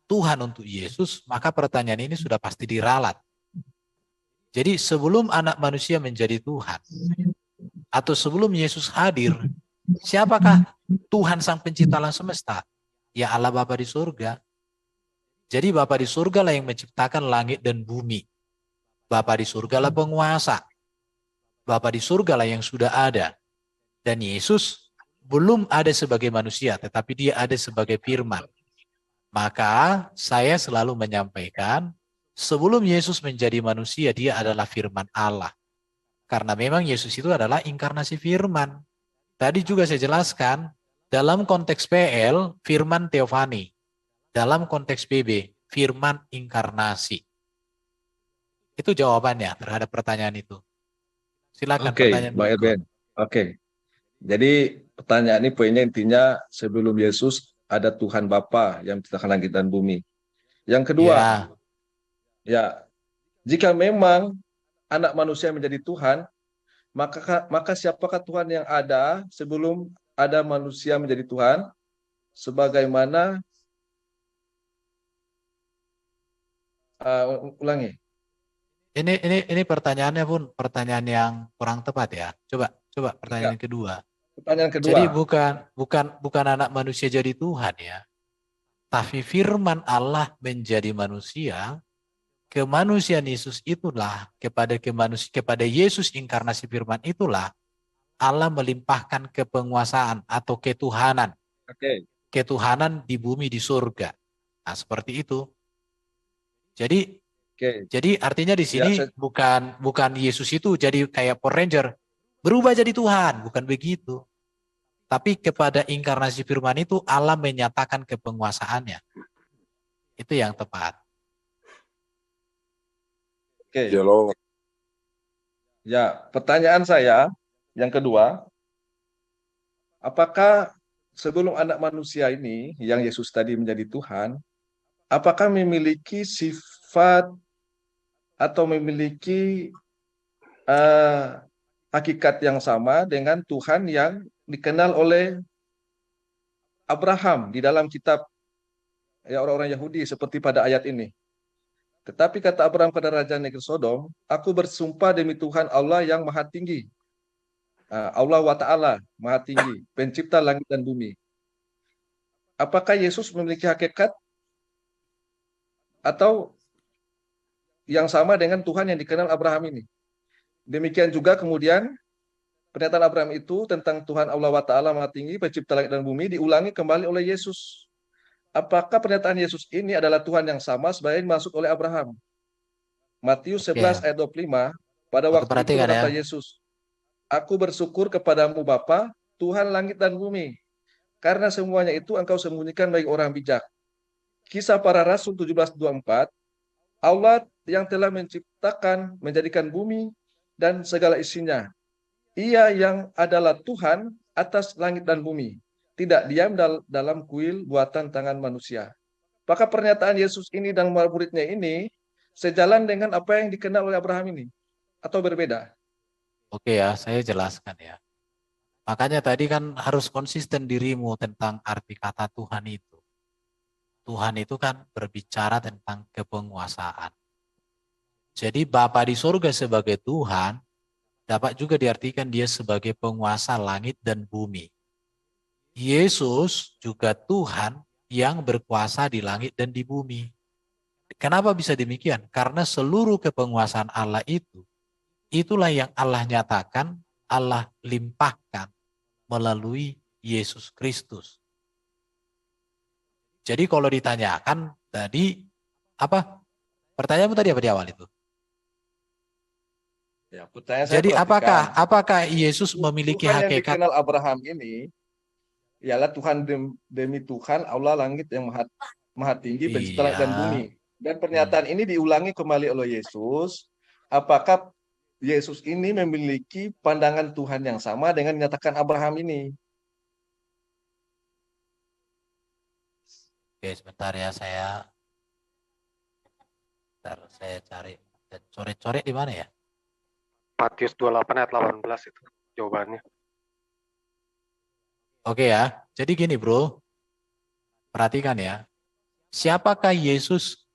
Tuhan untuk Yesus, maka pertanyaan ini sudah pasti diralat. Jadi sebelum anak manusia menjadi Tuhan, atau sebelum Yesus hadir, siapakah Tuhan Sang Pencipta alam semesta? Ya Allah Bapa di surga. Jadi Bapa di surga lah yang menciptakan langit dan bumi. Bapa di surga lah penguasa. Bapa di surga lah yang sudah ada. Dan Yesus belum ada sebagai manusia, tetapi dia ada sebagai firman. Maka saya selalu menyampaikan, sebelum Yesus menjadi manusia, dia adalah firman Allah. Karena memang Yesus itu adalah inkarnasi firman. Tadi juga saya jelaskan, dalam konteks PL, firman teofani. Dalam konteks PB, firman inkarnasi. Itu jawabannya terhadap pertanyaan itu. Silakan oke, pertanyaan Bang berikut. Erben. Oke, jadi pertanyaan ini poinnya intinya sebelum Yesus ada Tuhan Bapa yang menciptakan langit dan bumi. Yang kedua, Ya, ya, jika memang anak manusia menjadi Tuhan, maka siapakah Tuhan yang ada sebelum ada manusia menjadi Tuhan? Sebagaimana ulangi. ini pertanyaannya pun pertanyaan yang kurang tepat ya. Coba Ya, pertanyaan yang kedua. pertanyaan kedua. Jadi bukan anak manusia jadi Tuhan ya. Tapi firman Allah menjadi manusia, kemanusiaan Yesus itulah kepada Yesus inkarnasi firman itulah Allah melimpahkan kepenguasaan atau ketuhanan. Oke. Ketuhanan di bumi di surga. Nah, seperti itu. Jadi Oke. artinya di Ya, sini bukan Yesus itu jadi kayak Power Ranger berubah jadi Tuhan, bukan begitu. Tapi kepada inkarnasi firman itu Allah menyatakan kepenguasaannya. Itu yang tepat. oke. Ya, pertanyaan saya yang kedua, apakah sebelum anak manusia ini yang Yesus tadi menjadi Tuhan, apakah memiliki sifat atau memiliki eh, hakikat yang sama dengan Tuhan yang dikenal oleh Abraham di dalam kitab ya orang-orang Yahudi seperti pada ayat ini. Tetapi kata Abraham kepada Raja Negeri Sodom, aku bersumpah demi Tuhan Allah yang maha tinggi. Allah wa ta'ala, maha tinggi, pencipta langit dan bumi. Apakah Yesus memiliki hakikat atau yang sama dengan Tuhan yang dikenal Abraham ini? Demikian juga kemudian pernyataan Abraham itu tentang Tuhan Allah wa ta'ala maha tinggi, pencipta langit dan bumi diulangi kembali oleh Yesus. Apakah pernyataan Yesus ini adalah Tuhan yang sama sebagai masuk oleh Abraham? Matius 11 Oke, ayat 25, pada oke waktu itu perhatikan ya. berkata Yesus, aku bersyukur kepadamu Bapa, Tuhan langit dan bumi, karena semuanya itu engkau sembunyikan bagi orang bijak. Kisah para Rasul 17:24, Allah yang telah menciptakan, menjadikan bumi dan segala isinya. Ia yang adalah Tuhan atas langit dan bumi, tidak diam dalam kuil buatan tangan manusia. Maka pernyataan Yesus ini dan murid-muridnya ini sejalan dengan apa yang dikenal oleh Abraham ini, atau berbeda? Oke ya, saya jelaskan ya. Makanya tadi kan harus konsisten dirimu tentang arti kata Tuhan itu. Tuhan itu kan berbicara tentang kepenguasaan. Jadi Bapa di surga sebagai Tuhan dapat juga diartikan dia sebagai penguasa langit dan bumi. Yesus juga Tuhan yang berkuasa di langit dan di bumi. Kenapa bisa demikian? Karena seluruh kepenguasaan Allah itu, itulah yang Allah nyatakan, Allah limpahkan melalui Yesus Kristus. Jadi kalau ditanyakan tadi, apa? Pertanyaanmu tadi apa di awal itu? Ya, pertanyaan saya Jadi perhatikan. apakah Yesus memiliki Tuhan yang hakikat? dikenal Abraham ini ialah Tuhan demi Tuhan, Allah langit yang maha tinggi, pencipta langit Iya. dan bumi. Dan pernyataan ini diulangi kembali oleh Yesus. Apakah Yesus ini memiliki pandangan Tuhan yang sama dengan dinyatakan Abraham ini? Oke, sebentar ya saya cari. Coret-coret di mana ya? Matius 28 ayat 18 itu jawabannya. Oke ya. Jadi gini, Bro. Perhatikan ya. Siapakah Yesus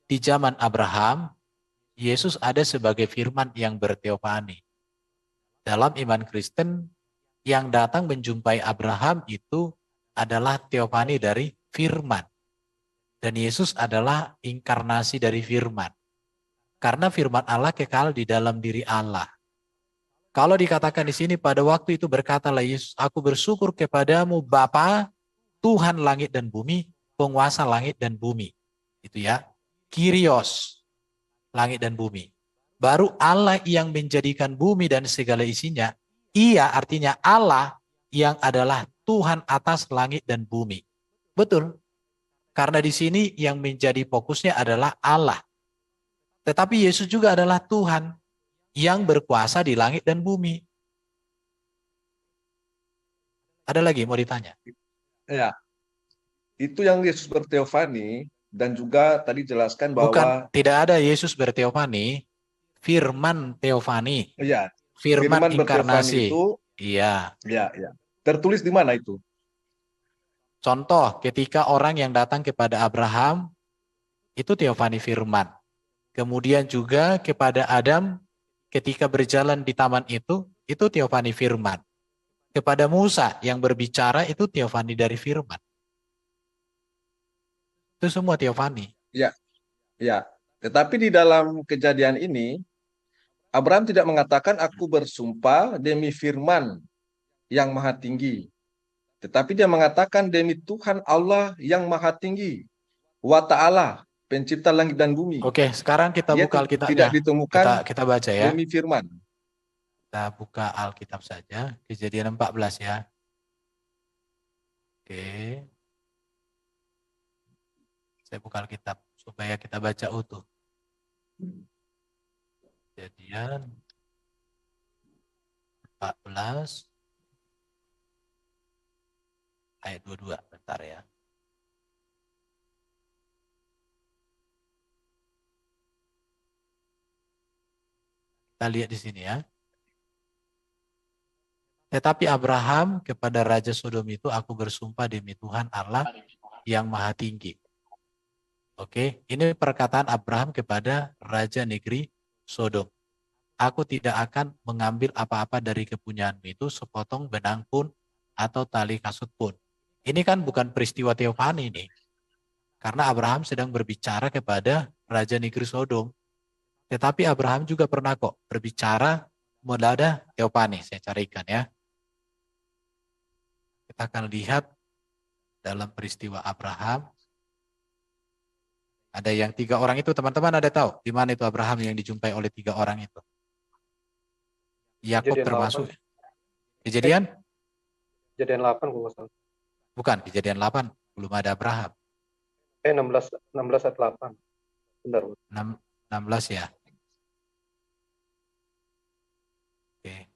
di zaman Abraham? Yesus ada sebagai firman yang berteofani. Dalam iman Kristen, yang datang menjumpai Abraham itu adalah teofani dari firman. Dan Yesus adalah inkarnasi dari firman. Karena firman Allah kekal di dalam diri Allah. Kalau dikatakan di sini pada waktu itu berkatalah Yesus, aku bersyukur kepadamu Bapa, Tuhan langit dan bumi, penguasa langit dan bumi. Itu ya. Kyrios, langit dan bumi. Baru Allah yang menjadikan bumi dan segala isinya, ia artinya Allah yang adalah Tuhan atas langit dan bumi. Betul. Karena di sini yang menjadi fokusnya adalah Allah. Tetapi Yesus juga adalah Tuhan yang berkuasa di langit dan bumi. Ada lagi mau ditanya? Ya, itu yang Yesus berteofani dan juga tadi jelaskan bahwa Bukan, tidak ada Yesus berteofani, firman teofani, ya, firman firman berteofani inkarnasi. itu Iya. ya. Tertulis di mana itu? Contoh, ketika orang yang datang kepada Abraham, itu teofani firman. Kemudian juga kepada Adam, ketika berjalan di taman itu teofani firman. Kepada Musa yang berbicara, itu teofani dari firman. Itu semua teofani. Ya, ya. Tetapi di dalam kejadian ini, Abraham tidak mengatakan aku bersumpah demi firman yang maha tinggi. Tetapi dia mengatakan demi Tuhan Allah yang maha tinggi. Wa ta'ala, pencipta langit dan bumi. Oke, sekarang kita Dia buka tidak Alkitabnya. ditemukan Kita baca ya. demi firman. Kita buka Alkitab saja, Kejadian 14 ya. Oke. Saya buka Alkitab supaya kita baca utuh. Kejadian 14 ayat 22. Bentar ya. Kita lihat di sini ya. Tetapi Abraham kepada Raja Sodom itu, aku bersumpah demi Tuhan Allah yang maha tinggi. Oke, ini perkataan Abraham kepada Raja negeri Sodom. Aku tidak akan mengambil apa-apa dari kepunyaanmu itu, sepotong benang pun atau tali kasut pun. Ini kan bukan peristiwa teofani ini. Karena Abraham sedang berbicara kepada Raja negeri Sodom. Tetapi Abraham juga pernah kok berbicara mendadak teofani. Saya carikan ya. Kita akan lihat dalam peristiwa Abraham. Ada yang 3 orang itu, teman-teman ada tahu di mana itu Abraham yang dijumpai oleh 3 orang itu? Yakub termasuk. Kejadian? Kejadian 8 kalau nggak salah. Bukan, Kejadian 8 belum ada Abraham. 16 ayat 8. Bentar. 16 ya. Oke.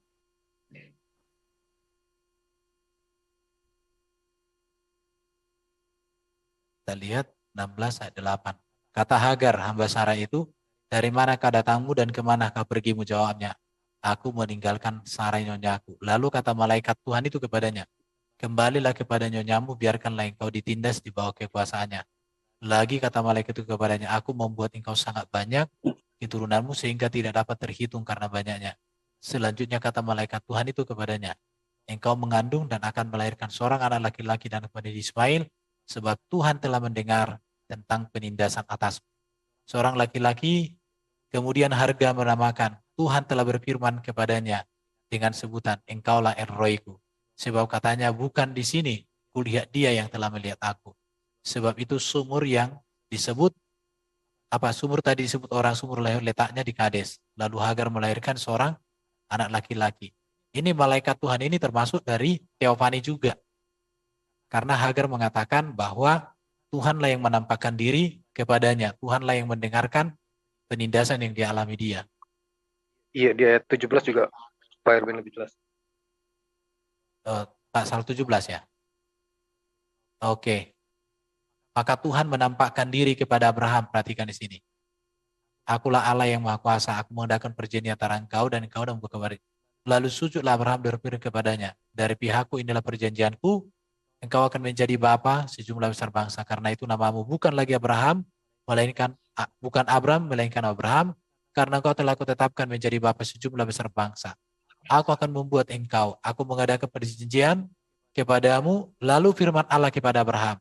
Kita lihat 16 ayat 8. Kata Hagar, hamba Sarah itu, dari manakah datangmu dan kemanakah pergimu? Jawabnya, aku meninggalkan sarai nyonyaku. Lalu kata malaikat Tuhan itu kepadanya, kembalilah kepada nyonyamu, biarkanlah engkau ditindas di bawah kekuasaannya. Lagi kata malaikat itu kepadanya, aku membuat engkau sangat banyak keturunanmu sehingga tidak dapat terhitung karena banyaknya. Selanjutnya kata malaikat Tuhan itu kepadanya, engkau mengandung dan akan melahirkan seorang anak laki-laki dan kepada Ismail, sebab Tuhan telah mendengar tentang penindasan atasmu. Seorang laki-laki kemudian Harga menamakan, Tuhan telah berfirman kepadanya dengan sebutan, engkaulah El-Roiku. Sebab katanya, bukan di sini, kulihat dia yang telah melihat aku. Sebab itu sumur yang disebut, sumur tadi disebut orang sumur letaknya di Kades. Lalu Hagar melahirkan seorang anak laki-laki. Ini malaikat Tuhan ini termasuk dari teofani juga. Karena Hagar mengatakan bahwa Tuhanlah yang menampakkan diri kepadanya. Tuhanlah yang mendengarkan penindasan yang dialami dia. Iya, di ayat 17 juga Pak Erwin lebih jelas. Pasal 17 ya? Oke. Maka Tuhan menampakkan diri kepada Abraham, perhatikan di sini. Akulah Allah yang Maha Kuasa, aku mengadakan perjanjian antara engkau dan membuka barik. Lalu sujudlah Abraham berfirman kepadanya, dari pihakku inilah perjanjianku, engkau akan menjadi bapa sejumlah besar bangsa. Karena itu namamu bukan lagi Abraham, bukan Abram, melainkan Abraham, karena engkau telah kutetapkan menjadi bapa sejumlah besar bangsa. Aku akan membuat engkau, aku mengadakan perjanjian kepadamu, lalu firman Allah kepada Abraham,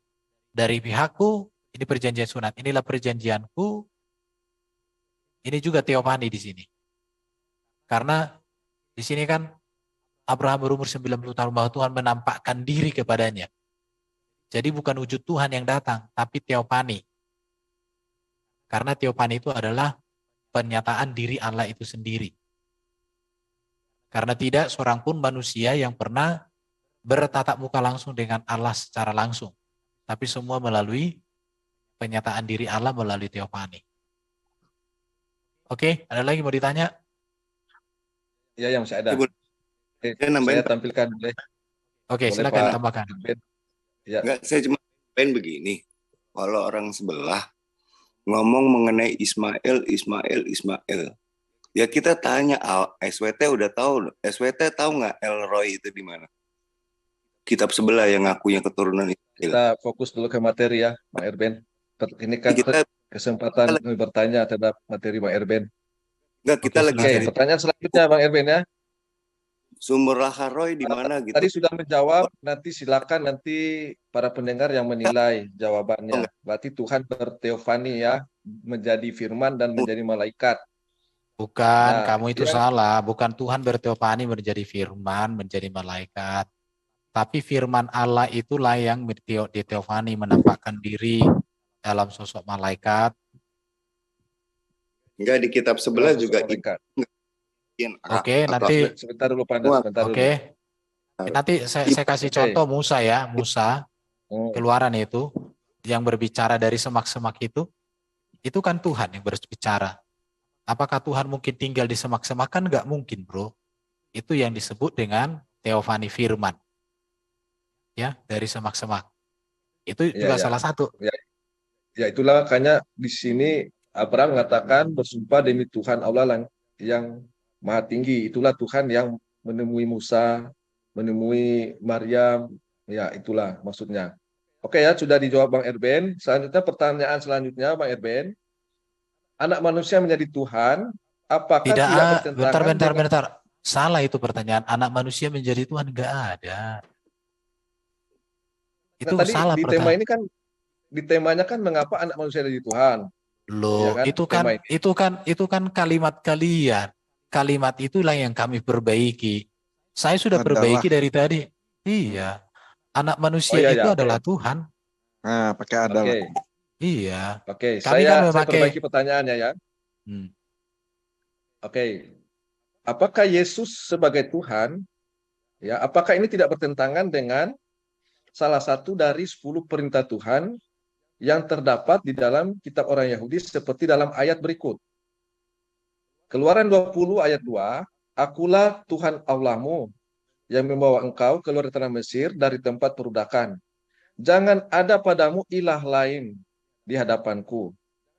dari pihakku, ini perjanjian sunat, inilah perjanjianku. Ini juga teofani di sini. Karena di sini kan Abraham berumur 90 tahun bahwa Tuhan menampakkan diri kepadanya. Jadi bukan wujud Tuhan yang datang, tapi teofani. Karena teofani itu adalah pernyataan diri Allah itu sendiri. Karena tidak seorang pun manusia yang pernah bertatap muka langsung dengan Allah secara langsung. Tapi semua melalui penyataan diri Allah melalui teofani. Oke, ada lagi mau ditanya? Ya, yang masih ada. Saya tampilkan boleh. Oke, Boleh, silakan Pak. tambahkan. Ya. Enggak, saya cuma pengen begini. Kalau orang sebelah ngomong mengenai Ismail. Ya kita tanya, SWT udah tahu. SWT tahu nggak El-Roy itu di mana? Kitab sebelah yang ngakunya keturunan Ismail. Kita fokus dulu ke materi ya, Bang Erben. Ini kan Kita kesempatan bertanya terhadap materi Bang Erben. enggak, kita Oke, lagi Oke, cari pertanyaan selanjutnya Bang Erben ya. sumber Laharoy di mana gitu. Tadi sudah menjawab, nanti silakan nanti para pendengar yang menilai jawabannya. Berarti Tuhan berteofani ya, menjadi firman dan menjadi malaikat. Bukan, Nah, kamu itu yang- salah. Bukan Tuhan berteofani menjadi firman, menjadi malaikat. Tapi firman Allah itulah yang diteofani, menampakkan diri dalam sosok malaikat. Enggak, di kitab sebelah sosok juga malaikat. Oke, nanti Sebentar dulu Pak Anda, sebentar dulu. oke. Nanti saya kasih Oke. contoh Musa ya. Musa, Hmm. Keluaran itu, yang berbicara dari semak-semak itu kan Tuhan yang berbicara. Apakah Tuhan mungkin tinggal di semak-semak? Kan nggak mungkin, bro. Itu yang disebut dengan teofani firman. Ya, dari semak-semak. Itu Iya, juga iya. salah satu. Ya itulah makanya di sini Abraham mengatakan bersumpah demi Tuhan Allah yang Maha Tinggi. Itulah Tuhan yang menemui Musa, menemui Maryam. Ya itulah maksudnya. Oke ya, sudah dijawab Bang Erben. Selanjutnya pertanyaan selanjutnya Bang Erben. Anak manusia menjadi Tuhan, apakah Tidak, tidak bertentangan dengan... bentar. Salah itu pertanyaan. Anak manusia menjadi Tuhan nggak ada. Itu Nah, tadi salah di tema pertanyaan. ini kan di temanya kan mengapa anak manusia jadi Tuhan? Loh, Ya kan? itu kan kalimat kalian. Kalimat itulah yang kami perbaiki. Saya sudah Adalah. perbaiki dari tadi. Iya. Anak manusia Oh, iya, itu iya, adalah oke. Tuhan. Nah, pakai Oke, adalah. Iya. oke. Kami kan Saya memakai perbaiki pertanyaannya ya. Oke. Apakah Yesus sebagai Tuhan, ya, apakah ini tidak bertentangan dengan salah satu dari 10 perintah Tuhan yang terdapat di dalam kitab orang Yahudi seperti dalam ayat berikut. Keluaran 20 ayat 2, Akulah Tuhan Allahmu yang membawa engkau keluar dari tanah Mesir dari tempat perbudakan. Jangan ada padamu ilah lain di hadapanku.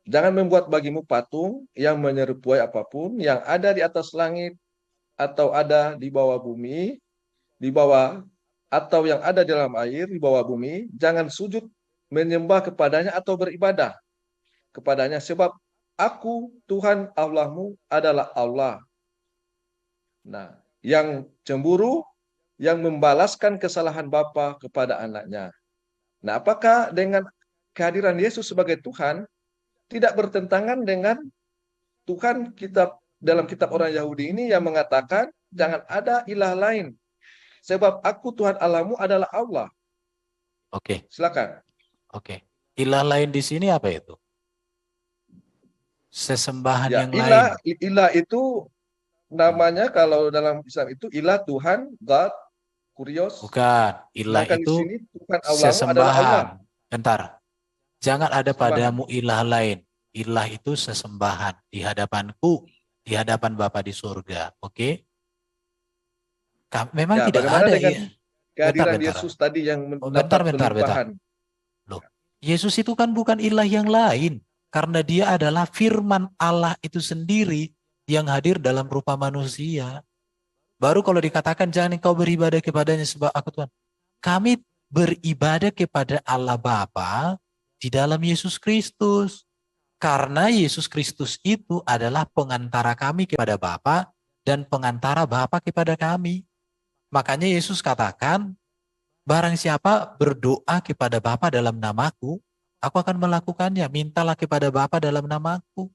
Jangan membuat bagimu patung yang menyerupai apapun yang ada di atas langit atau ada di bawah bumi, di bawah atau yang ada di dalam air di bawah bumi, jangan sujud menyembah kepadanya atau beribadah kepadanya, sebab aku Tuhan Allahmu adalah Allah. Nah, yang cemburu, yang membalaskan kesalahan bapa kepada anaknya. Nah, apakah dengan kehadiran Yesus sebagai Tuhan tidak bertentangan dengan Tuhan dalam kitab orang Yahudi ini yang mengatakan jangan ada ilah lain, sebab aku Tuhan Allahmu adalah Allah. Oke, Silakan. oke. Ilah lain di sini apa itu? Sesembahan Ya, yang lain. ilah itu namanya kalau dalam Islam itu ilah Tuhan, God, kurios. Bukan, ilah Sedangkan di itu sini Tuhan Allahmu adalah Allah. sesembahan. Bentar. Jangan ada Sesembahan. padamu ilah lain. Ilah itu sesembahan di hadapanku, di hadapan Bapa di surga. Oke? Memang Ya, tidak bagaimana ada dengan kehadiran bentar. Yesus tadi yang Bentar. mendapat pelimpahan? Loh, Yesus itu kan bukan ilah yang lain. Karena dia adalah firman Allah itu sendiri yang hadir dalam rupa manusia. Baru kalau dikatakan jangan engkau beribadah kepadanya sebab aku Tuhan. Kami beribadah kepada Allah Bapa di dalam Yesus Kristus. Karena Yesus Kristus itu adalah pengantara kami kepada Bapa dan pengantara Bapa kepada kami. Makanya Yesus katakan, barang siapa berdoa kepada Bapa dalam namaku, aku akan melakukannya. Mintalah kepada Bapa dalam namaku.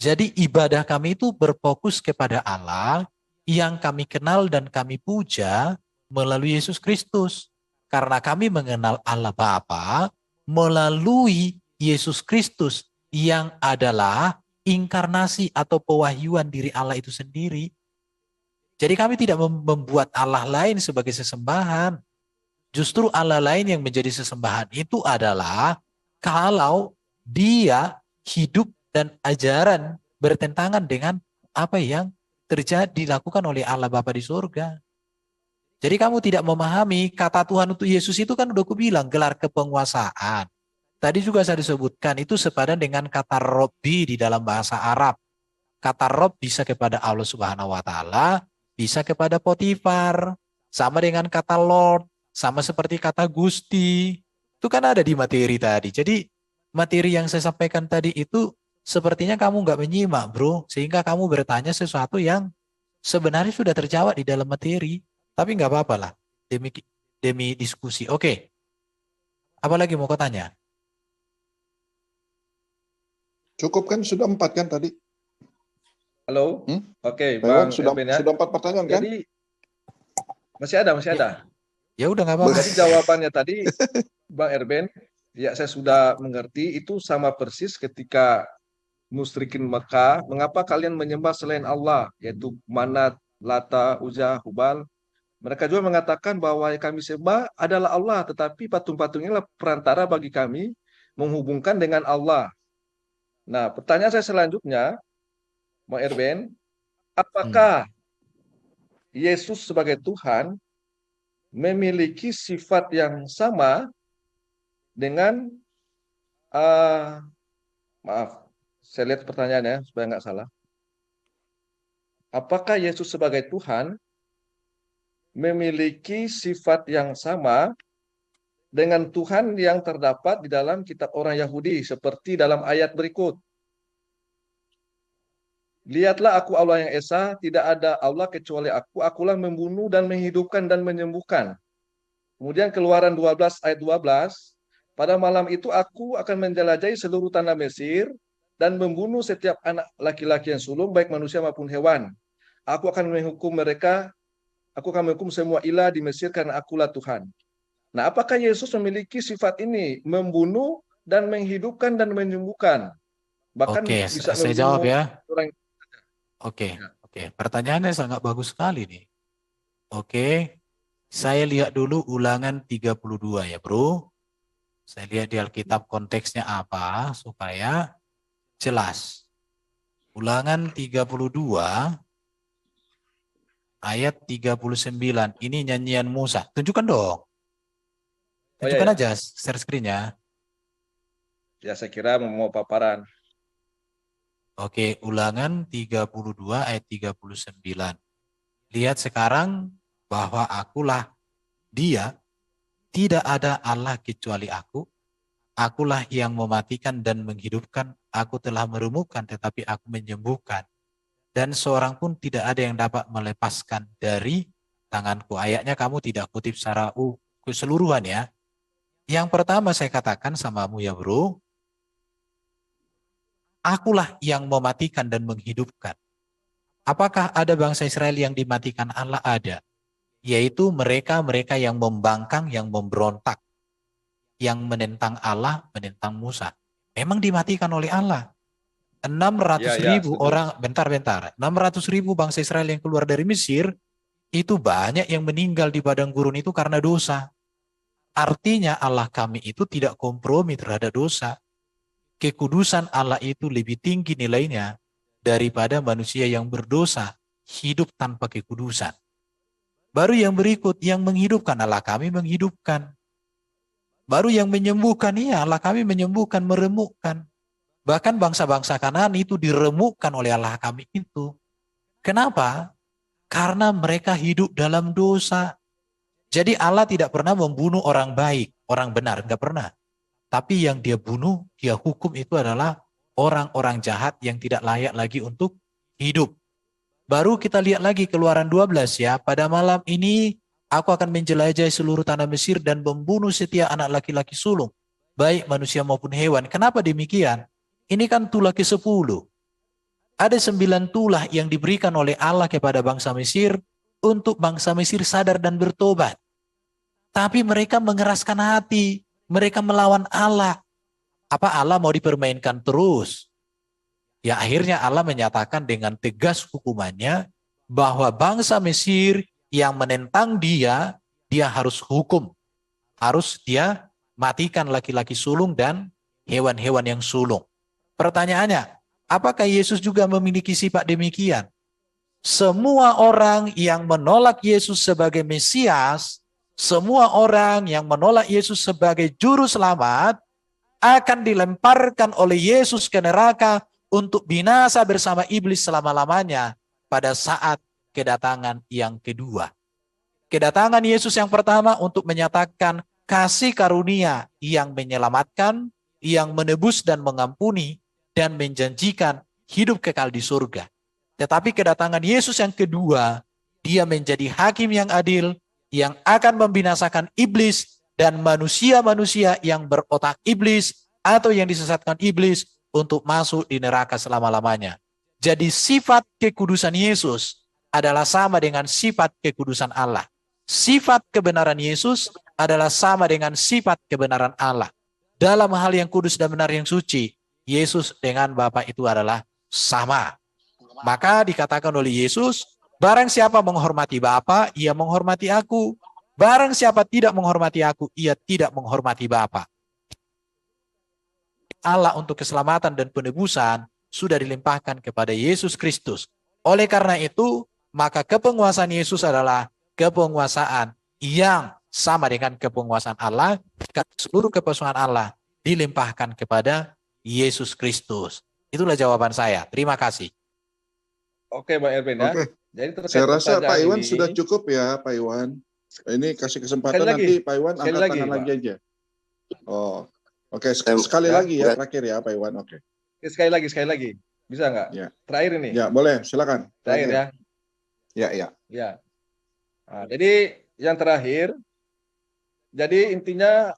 Jadi ibadah kami itu berfokus kepada Allah yang kami kenal dan kami puja melalui Yesus Kristus. Karena kami mengenal Allah Bapa melalui Yesus Kristus yang adalah inkarnasi atau pewahyuan diri Allah itu sendiri. Jadi kami tidak membuat Allah lain sebagai sesembahan. Justru Allah lain yang menjadi sesembahan itu adalah kalau dia hidup dan ajaran bertentangan dengan apa yang dilakukan oleh Allah Bapa di surga. Jadi kamu tidak memahami kata Tuhan untuk Yesus itu kan udah aku bilang gelar kepenguasaan. Tadi juga saya disebutkan itu sepadan dengan kata Robbi di dalam bahasa Arab. Kata Rob bisa kepada Allah Subhanahu wa taala, bisa kepada Potifar, sama dengan kata Lord, sama seperti kata Gusti. Itu kan ada di materi tadi. Jadi materi yang saya sampaikan tadi itu sepertinya kamu nggak menyimak, bro. Sehingga kamu bertanya sesuatu yang sebenarnya sudah terjawab di dalam materi. Tapi nggak apa-apa lah. Demi diskusi. Oke. Apa lagi mau kau tanya? Cukup kan sudah 4 kan tadi? Halo? Oke, Pak Iwan, Bang Erben ya. sudah 4 pertanyaan kan? Jadi masih ada. Ya udah nggak apa-apa. Jadi jawabannya tadi Bang Erben, ya saya sudah mengerti itu sama persis ketika musyrikin Mekah, mengapa kalian menyembah selain Allah, yaitu Manat, Lata, Uzza, Hubal. Mereka juga mengatakan bahwa yang kami sembah adalah Allah, tetapi patung-patung inilah perantara bagi kami menghubungkan dengan Allah. Nah, pertanyaan saya selanjutnya, Bang Erben, apakah Yesus sebagai Tuhan memiliki sifat yang sama dengan maaf, saya lihat pertanyaannya supaya nggak salah. Apakah Yesus sebagai Tuhan memiliki sifat yang sama dengan Tuhan yang terdapat di dalam kitab orang Yahudi seperti dalam ayat berikut? Lihatlah aku Allah yang Esa, tidak ada Allah kecuali aku, akulah membunuh dan menghidupkan dan menyembuhkan. Kemudian Keluaran 12 ayat 12, pada malam itu aku akan menjelajahi seluruh tanah Mesir dan membunuh setiap anak laki-laki yang sulung, baik manusia maupun hewan. Aku akan menghukum mereka, aku akan menghukum semua ilah di Mesir karena akulah Tuhan. Nah, apakah Yesus memiliki sifat ini, membunuh dan menghidupkan dan menyembuhkan? Bahkan Oke, bisa saya jawab ya. orang. Oke. Pertanyaannya sangat bagus sekali nih. Oke, saya lihat dulu ulangan 32 ya bro. Saya lihat di Alkitab konteksnya apa supaya jelas. Ulangan 32 ayat 39. Ini nyanyian Musa. Tunjukkan dong. Tunjukkan aja share screen-nya. Ya, saya kira mau paparan. Oke, Ulangan 32 ayat 39. Lihat sekarang bahwa akulah dia, tidak ada Allah kecuali akulah yang mematikan dan menghidupkan, aku telah meremukkan tetapi aku menyembuhkan. Dan seorang pun tidak ada yang dapat melepaskan dari tanganku. Ayatnya kamu tidak kutip secara keseluruhan ya. Yang pertama saya katakan samamu ya bro, akulah yang mematikan dan menghidupkan. Apakah ada bangsa Israel yang dimatikan Allah? Ada. Yaitu mereka yang membangkang, yang memberontak, yang menentang Allah, menentang Musa. Memang dimatikan oleh Allah. 600.000 setuju. orang, bentar. 600.000 bangsa Israel yang keluar dari Mesir, itu banyak yang meninggal di padang gurun itu karena dosa. Artinya Allah kami itu tidak kompromi terhadap dosa. Kekudusan Allah itu lebih tinggi nilainya daripada manusia yang berdosa, hidup tanpa kekudusan. Baru yang berikut, yang menghidupkan, Allah kami menghidupkan. Baru yang menyembuhkan, ya Allah kami menyembuhkan, meremukkan. Bahkan bangsa-bangsa Kanaan itu diremukkan oleh Allah kami itu. Kenapa? Karena mereka hidup dalam dosa. Jadi Allah tidak pernah membunuh orang baik, orang benar, enggak pernah. Tapi yang dia bunuh, dia hukum itu adalah orang-orang jahat yang tidak layak lagi untuk hidup. Baru kita lihat lagi Keluaran 12 ya. Pada malam ini aku akan menjelajahi seluruh tanah Mesir dan membunuh setiap anak laki-laki sulung, baik manusia maupun hewan. Kenapa demikian? Ini kan tulah ke-10. Ada 9 tulah yang diberikan oleh Allah kepada bangsa Mesir untuk bangsa Mesir sadar dan bertobat. Tapi mereka mengeraskan hati. Mereka melawan Allah. Apa Allah mau dipermainkan terus? Ya akhirnya Allah menyatakan dengan tegas hukumannya bahwa bangsa Mesir yang menentang dia harus hukum. Harus dia matikan laki-laki sulung dan hewan-hewan yang sulung. Pertanyaannya, apakah Yesus juga memiliki sifat demikian? Semua orang yang menolak Yesus sebagai Mesias, semua orang yang menolak Yesus sebagai juru selamat akan dilemparkan oleh Yesus ke neraka untuk binasa bersama iblis selama-lamanya pada saat kedatangan yang kedua. Kedatangan Yesus yang pertama untuk menyatakan kasih karunia yang menyelamatkan, yang menebus dan mengampuni, dan menjanjikan hidup kekal di surga. Tetapi kedatangan Yesus yang kedua, dia menjadi hakim yang adil, yang akan membinasakan iblis dan manusia-manusia yang berotak iblis atau yang disesatkan iblis untuk masuk di neraka selama-lamanya. Jadi sifat kekudusan Yesus adalah sama dengan sifat kekudusan Allah. Sifat kebenaran Yesus adalah sama dengan sifat kebenaran Allah. Dalam hal yang kudus dan benar yang suci, Yesus dengan Bapa itu adalah sama. Maka dikatakan oleh Yesus, barang siapa menghormati Bapa, ia menghormati aku. Barang siapa tidak menghormati aku, ia tidak menghormati Bapa. Allah untuk keselamatan dan penebusan sudah dilimpahkan kepada Yesus Kristus. Oleh karena itu, maka kepenguasaan Yesus adalah kepenguasaan yang sama dengan kepenguasaan Allah. Seluruh kepenguasaan Allah dilimpahkan kepada Yesus Kristus. Itulah jawaban saya. Terima kasih. Oke, Bang Erwin ya. Oke. Jadi terkait Saya rasa pertanyaan Pak Iwan ini, sudah cukup ya, Pak Iwan. Ini kasih kesempatan Sekali lagi. nanti Pak Iwan Sekali angkat lagi, tangan Pak. lagi aja. Oh, oke. Sekali Ya. lagi ya, terakhir ya, Pak Iwan. Oke. sekali lagi. Bisa nggak? Ya. Terakhir ini. Ya, boleh. Silakan. Terakhir ya. Ya. Ya. Nah, jadi yang terakhir, jadi intinya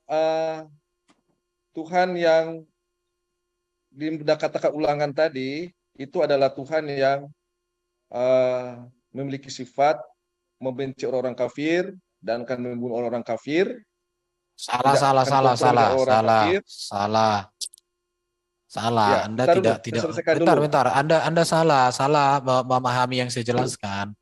Tuhan yang katakan ulangan tadi itu adalah Tuhan yang memiliki sifat membenci orang-orang kafir dan akan membunuh orang-orang kafir. Salah. Ya, Anda bentar dulu, tidak. saya selesaikan dulu. Bentar. Anda salah memahami yang saya jelaskan.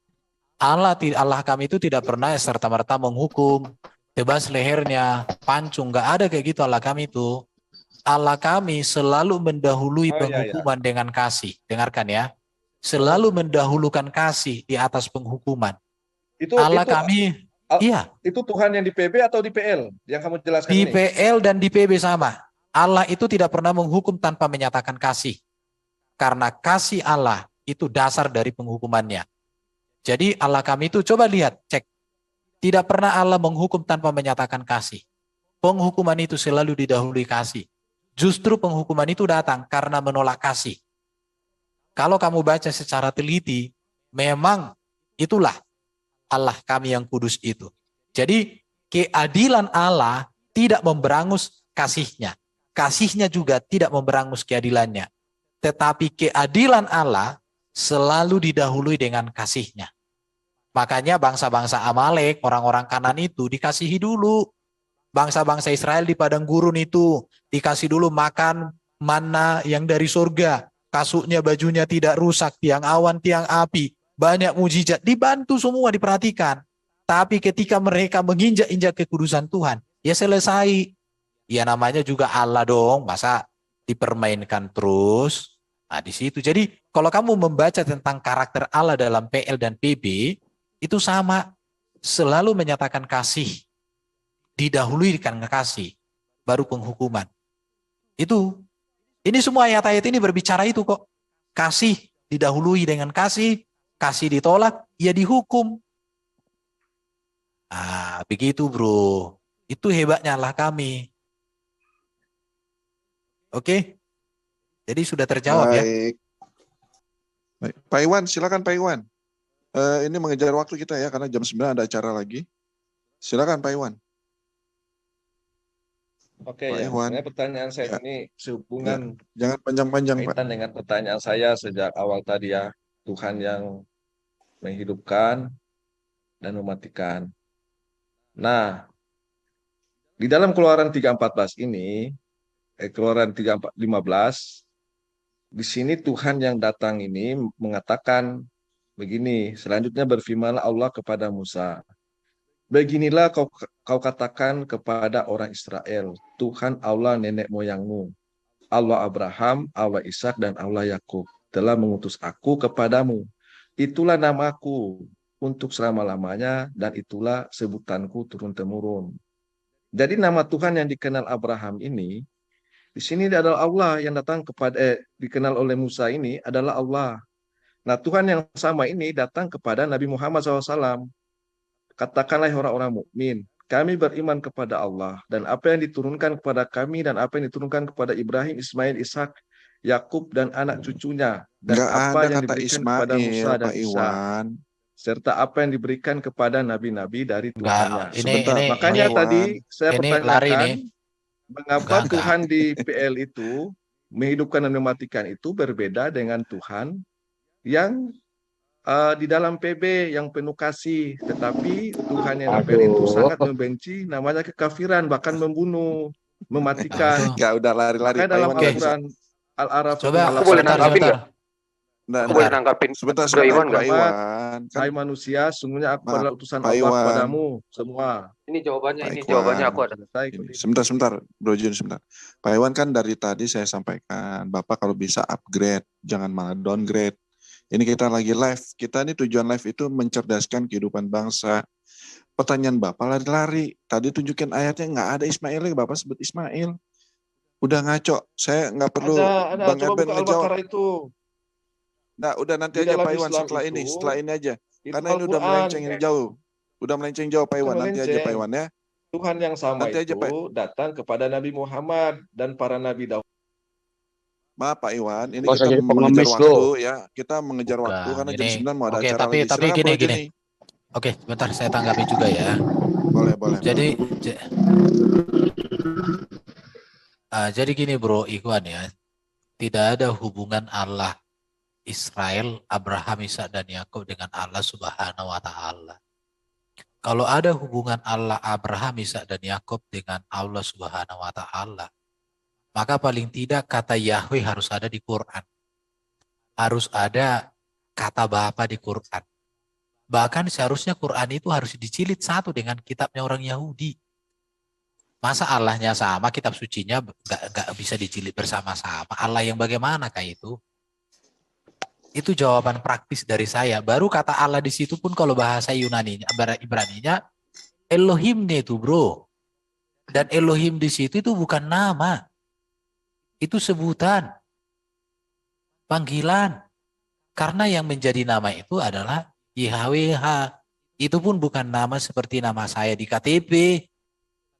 Allah kami itu tidak pernah serta-merta menghukum, tebas lehernya, pancung, nggak ada kayak gitu Allah kami itu. Allah kami selalu mendahului penghukuman dengan kasih. Dengarkan ya. Selalu mendahulukan kasih di atas penghukuman. Itu Tuhan yang di PB atau di PL yang kamu jelaskan di ini? PL dan di PB sama. Allah itu tidak pernah menghukum tanpa menyatakan kasih. Karena kasih Allah itu dasar dari penghukumannya. Jadi Allah kami itu, coba lihat, cek. Tidak pernah Allah menghukum tanpa menyatakan kasih. Penghukuman itu selalu didahului kasih. Justru penghukuman itu datang karena menolak kasih. Kalau kamu baca secara teliti, memang itulah Allah kami yang kudus itu. Jadi keadilan Allah tidak memberangus kasihnya. Kasihnya juga tidak memberangus keadilannya. Tetapi keadilan Allah selalu didahului dengan kasihnya. Makanya bangsa-bangsa Amalek, orang-orang Kanan itu dikasihi dulu. Bangsa-bangsa Israel di padang gurun itu dikasih dulu makan manna yang dari surga. Kasutnya, bajunya tidak rusak, tiang awan, tiang api. Banyak mujizat, dibantu semua, diperhatikan. Tapi ketika mereka menginjak-injak kekudusan Tuhan, ya selesai. Ya namanya juga Allah dong, masa dipermainkan terus. Nah di situ. Jadi kalau kamu membaca tentang karakter Allah dalam PL dan PB, itu sama, selalu menyatakan kasih, didahului karena kasih, baru penghukuman. Ini semua ayat-ayat ini berbicara itu kok. Kasih didahului dengan kasih, kasih ditolak, ya dihukum. Ah, begitu bro. Itu hebatnya Allah kami. Oke? Jadi sudah terjawab ya. Baik. Pak Iwan, silakan Pak Iwan. Ini mengejar waktu kita ya, karena jam 9 ada acara lagi. Silakan Pak Iwan. Oke Pak ya, Iwan. sebenarnya pertanyaan saya Ya. ini sehubungan Jangan panjang-panjang Pak. kaitan dengan pertanyaan saya sejak awal tadi ya, Tuhan yang menghidupkan dan mematikan. Nah, di dalam Keluaran 3:14 ini, Keluaran 3:15, di sini Tuhan yang datang ini mengatakan begini, selanjutnya berfirmanlah Allah kepada Musa, beginilah kau katakan kepada orang Israel, Tuhan Allah nenek moyangmu, Allah Abraham, Allah Ishak dan Allah Yakub telah mengutus aku kepadamu. Itulah namaku untuk selama-lamanya dan itulah sebutanku turun-temurun. Jadi nama Tuhan yang dikenal Abraham ini, di sini adalah Allah yang datang dikenal oleh Musa ini adalah Allah. Nah Tuhan yang sama ini datang kepada Nabi Muhammad SAW. Katakanlah orang-orang mukmin, kami beriman kepada Allah dan apa yang diturunkan kepada kami dan apa yang diturunkan kepada Ibrahim, Ismail, Ishak, Yakub dan anak cucunya dan Nggak apa ada yang kata diberikan kepada Musa Ismail, dan Pak Isa Iwan. serta apa yang diberikan kepada nabi-nabi dari Tuhannya. Enggak, Sebentar, Makanya Pak tadi Iwan. saya Ini lari pertanyakan, nih. mengapa Enggak. Tuhan di PL itu menghidupkan dan mematikan itu berbeda dengan Tuhan yang di dalam PB yang penuh kasih, tetapi Tuhan yang di PL itu sangat membenci, namanya kekafiran, bahkan membunuh, mematikan. Nggak, udah lari-lari Makanya Pak dalam Iwan nggak bisa. Al-Quran Al-Araf Coba Aku boleh sebentar, nanggapin sebentar. Nah, Aku boleh nanggapin sebentar, Bro Iwan Pak nggak? Iwan. Kan, Hai manusia, sungguhnya aku Maaf, adalah utusan Pak Allah Iwan. kepadamu semua. Ini jawabannya, Pak ini Iwan. jawabannya aku ada. Selesai. Ini, sebentar, Bro Jun, sebentar. Pak Iwan kan dari tadi saya sampaikan, Bapak kalau bisa upgrade, jangan malah downgrade. Ini kita lagi live. Kita ini tujuan live itu mencerdaskan kehidupan bangsa. Pertanyaan Bapak lari-lari. Tadi tunjukin ayatnya nggak ada Ismail, Bapak sebut Ismail. Udah ngaco. Saya nggak perlu Ada, Bang coba Eben buka ngejawab. Al-Baqarah itu. Nah, udah nanti Di aja dalam Pak Iwan Islam setelah ini aja. itu Karena ini udah Al-Quran. melenceng jauh. Udah melenceng jauh Pak Bukan Iwan. Nanti aja melenceng. Pak Iwan ya. Tuhan yang sama Nanti aja, itu Pak. datang kepada Nabi Muhammad dan para nabi dahulu. Maaf Pak Iwan, ini Nggak usah kita jadi mengejar pengemis waktu lo. ya. Kita mengejar Bukan, waktu karena jam ini. 9 mau ada Oke, acara tapi lagi. Silakan, Bro gini. Juni. Oke, sebentar saya tanggapi juga ya. Boleh. Jadi gini bro, Ikhwan ya. Tidak ada hubungan Allah Israel, Abraham, Ishak dan Yakub dengan Allah Subhanahu wa taala. Kalau ada hubungan Allah Abraham, Ishak dan Yakub dengan Allah Subhanahu wa taala, maka paling tidak kata Yahweh harus ada di Quran. Harus ada kata Bapa di Quran. Bahkan seharusnya Quran itu harus dicilid satu dengan kitabnya orang Yahudi. Masa Allahnya sama, kitab sucinya nggak bisa dicilid bersama-sama. Allah yang bagaimanakah itu? Itu jawaban praktis dari saya. Baru kata Allah di situ pun kalau bahasa Yunaninya, Ibraninya, Elohimnya itu bro. Dan Elohim di situ itu bukan nama. Itu sebutan. panggilan. Karena yang menjadi nama itu adalah YHWH. Itu pun bukan nama seperti nama saya di KTP.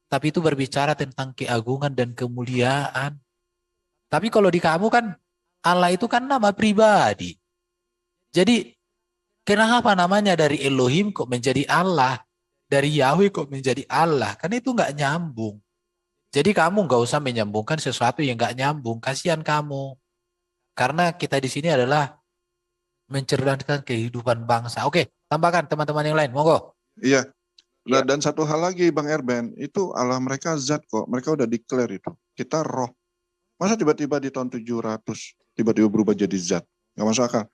Tapi itu berbicara tentang keagungan dan kemuliaan. Tapi kalau di kamu kan Allah itu kan nama pribadi. Jadi kenapa namanya dari Elohim kok menjadi Allah? Dari Yahweh kok menjadi Allah? Kan itu nggak nyambung. Jadi kamu nggak usah menyambungkan sesuatu yang nggak nyambung. Kasihan kamu. Karena kita di sini adalah mencerdaskan kehidupan bangsa. Oke, tambahkan teman-teman yang lain. Monggo. Iya. Nah, Iya. dan satu hal lagi Bang Erben, itu Allah mereka zat kok. Mereka udah declare itu. Kita roh. Masa tiba-tiba di tahun 700, tiba-tiba berubah jadi zat? Nggak masuk akal.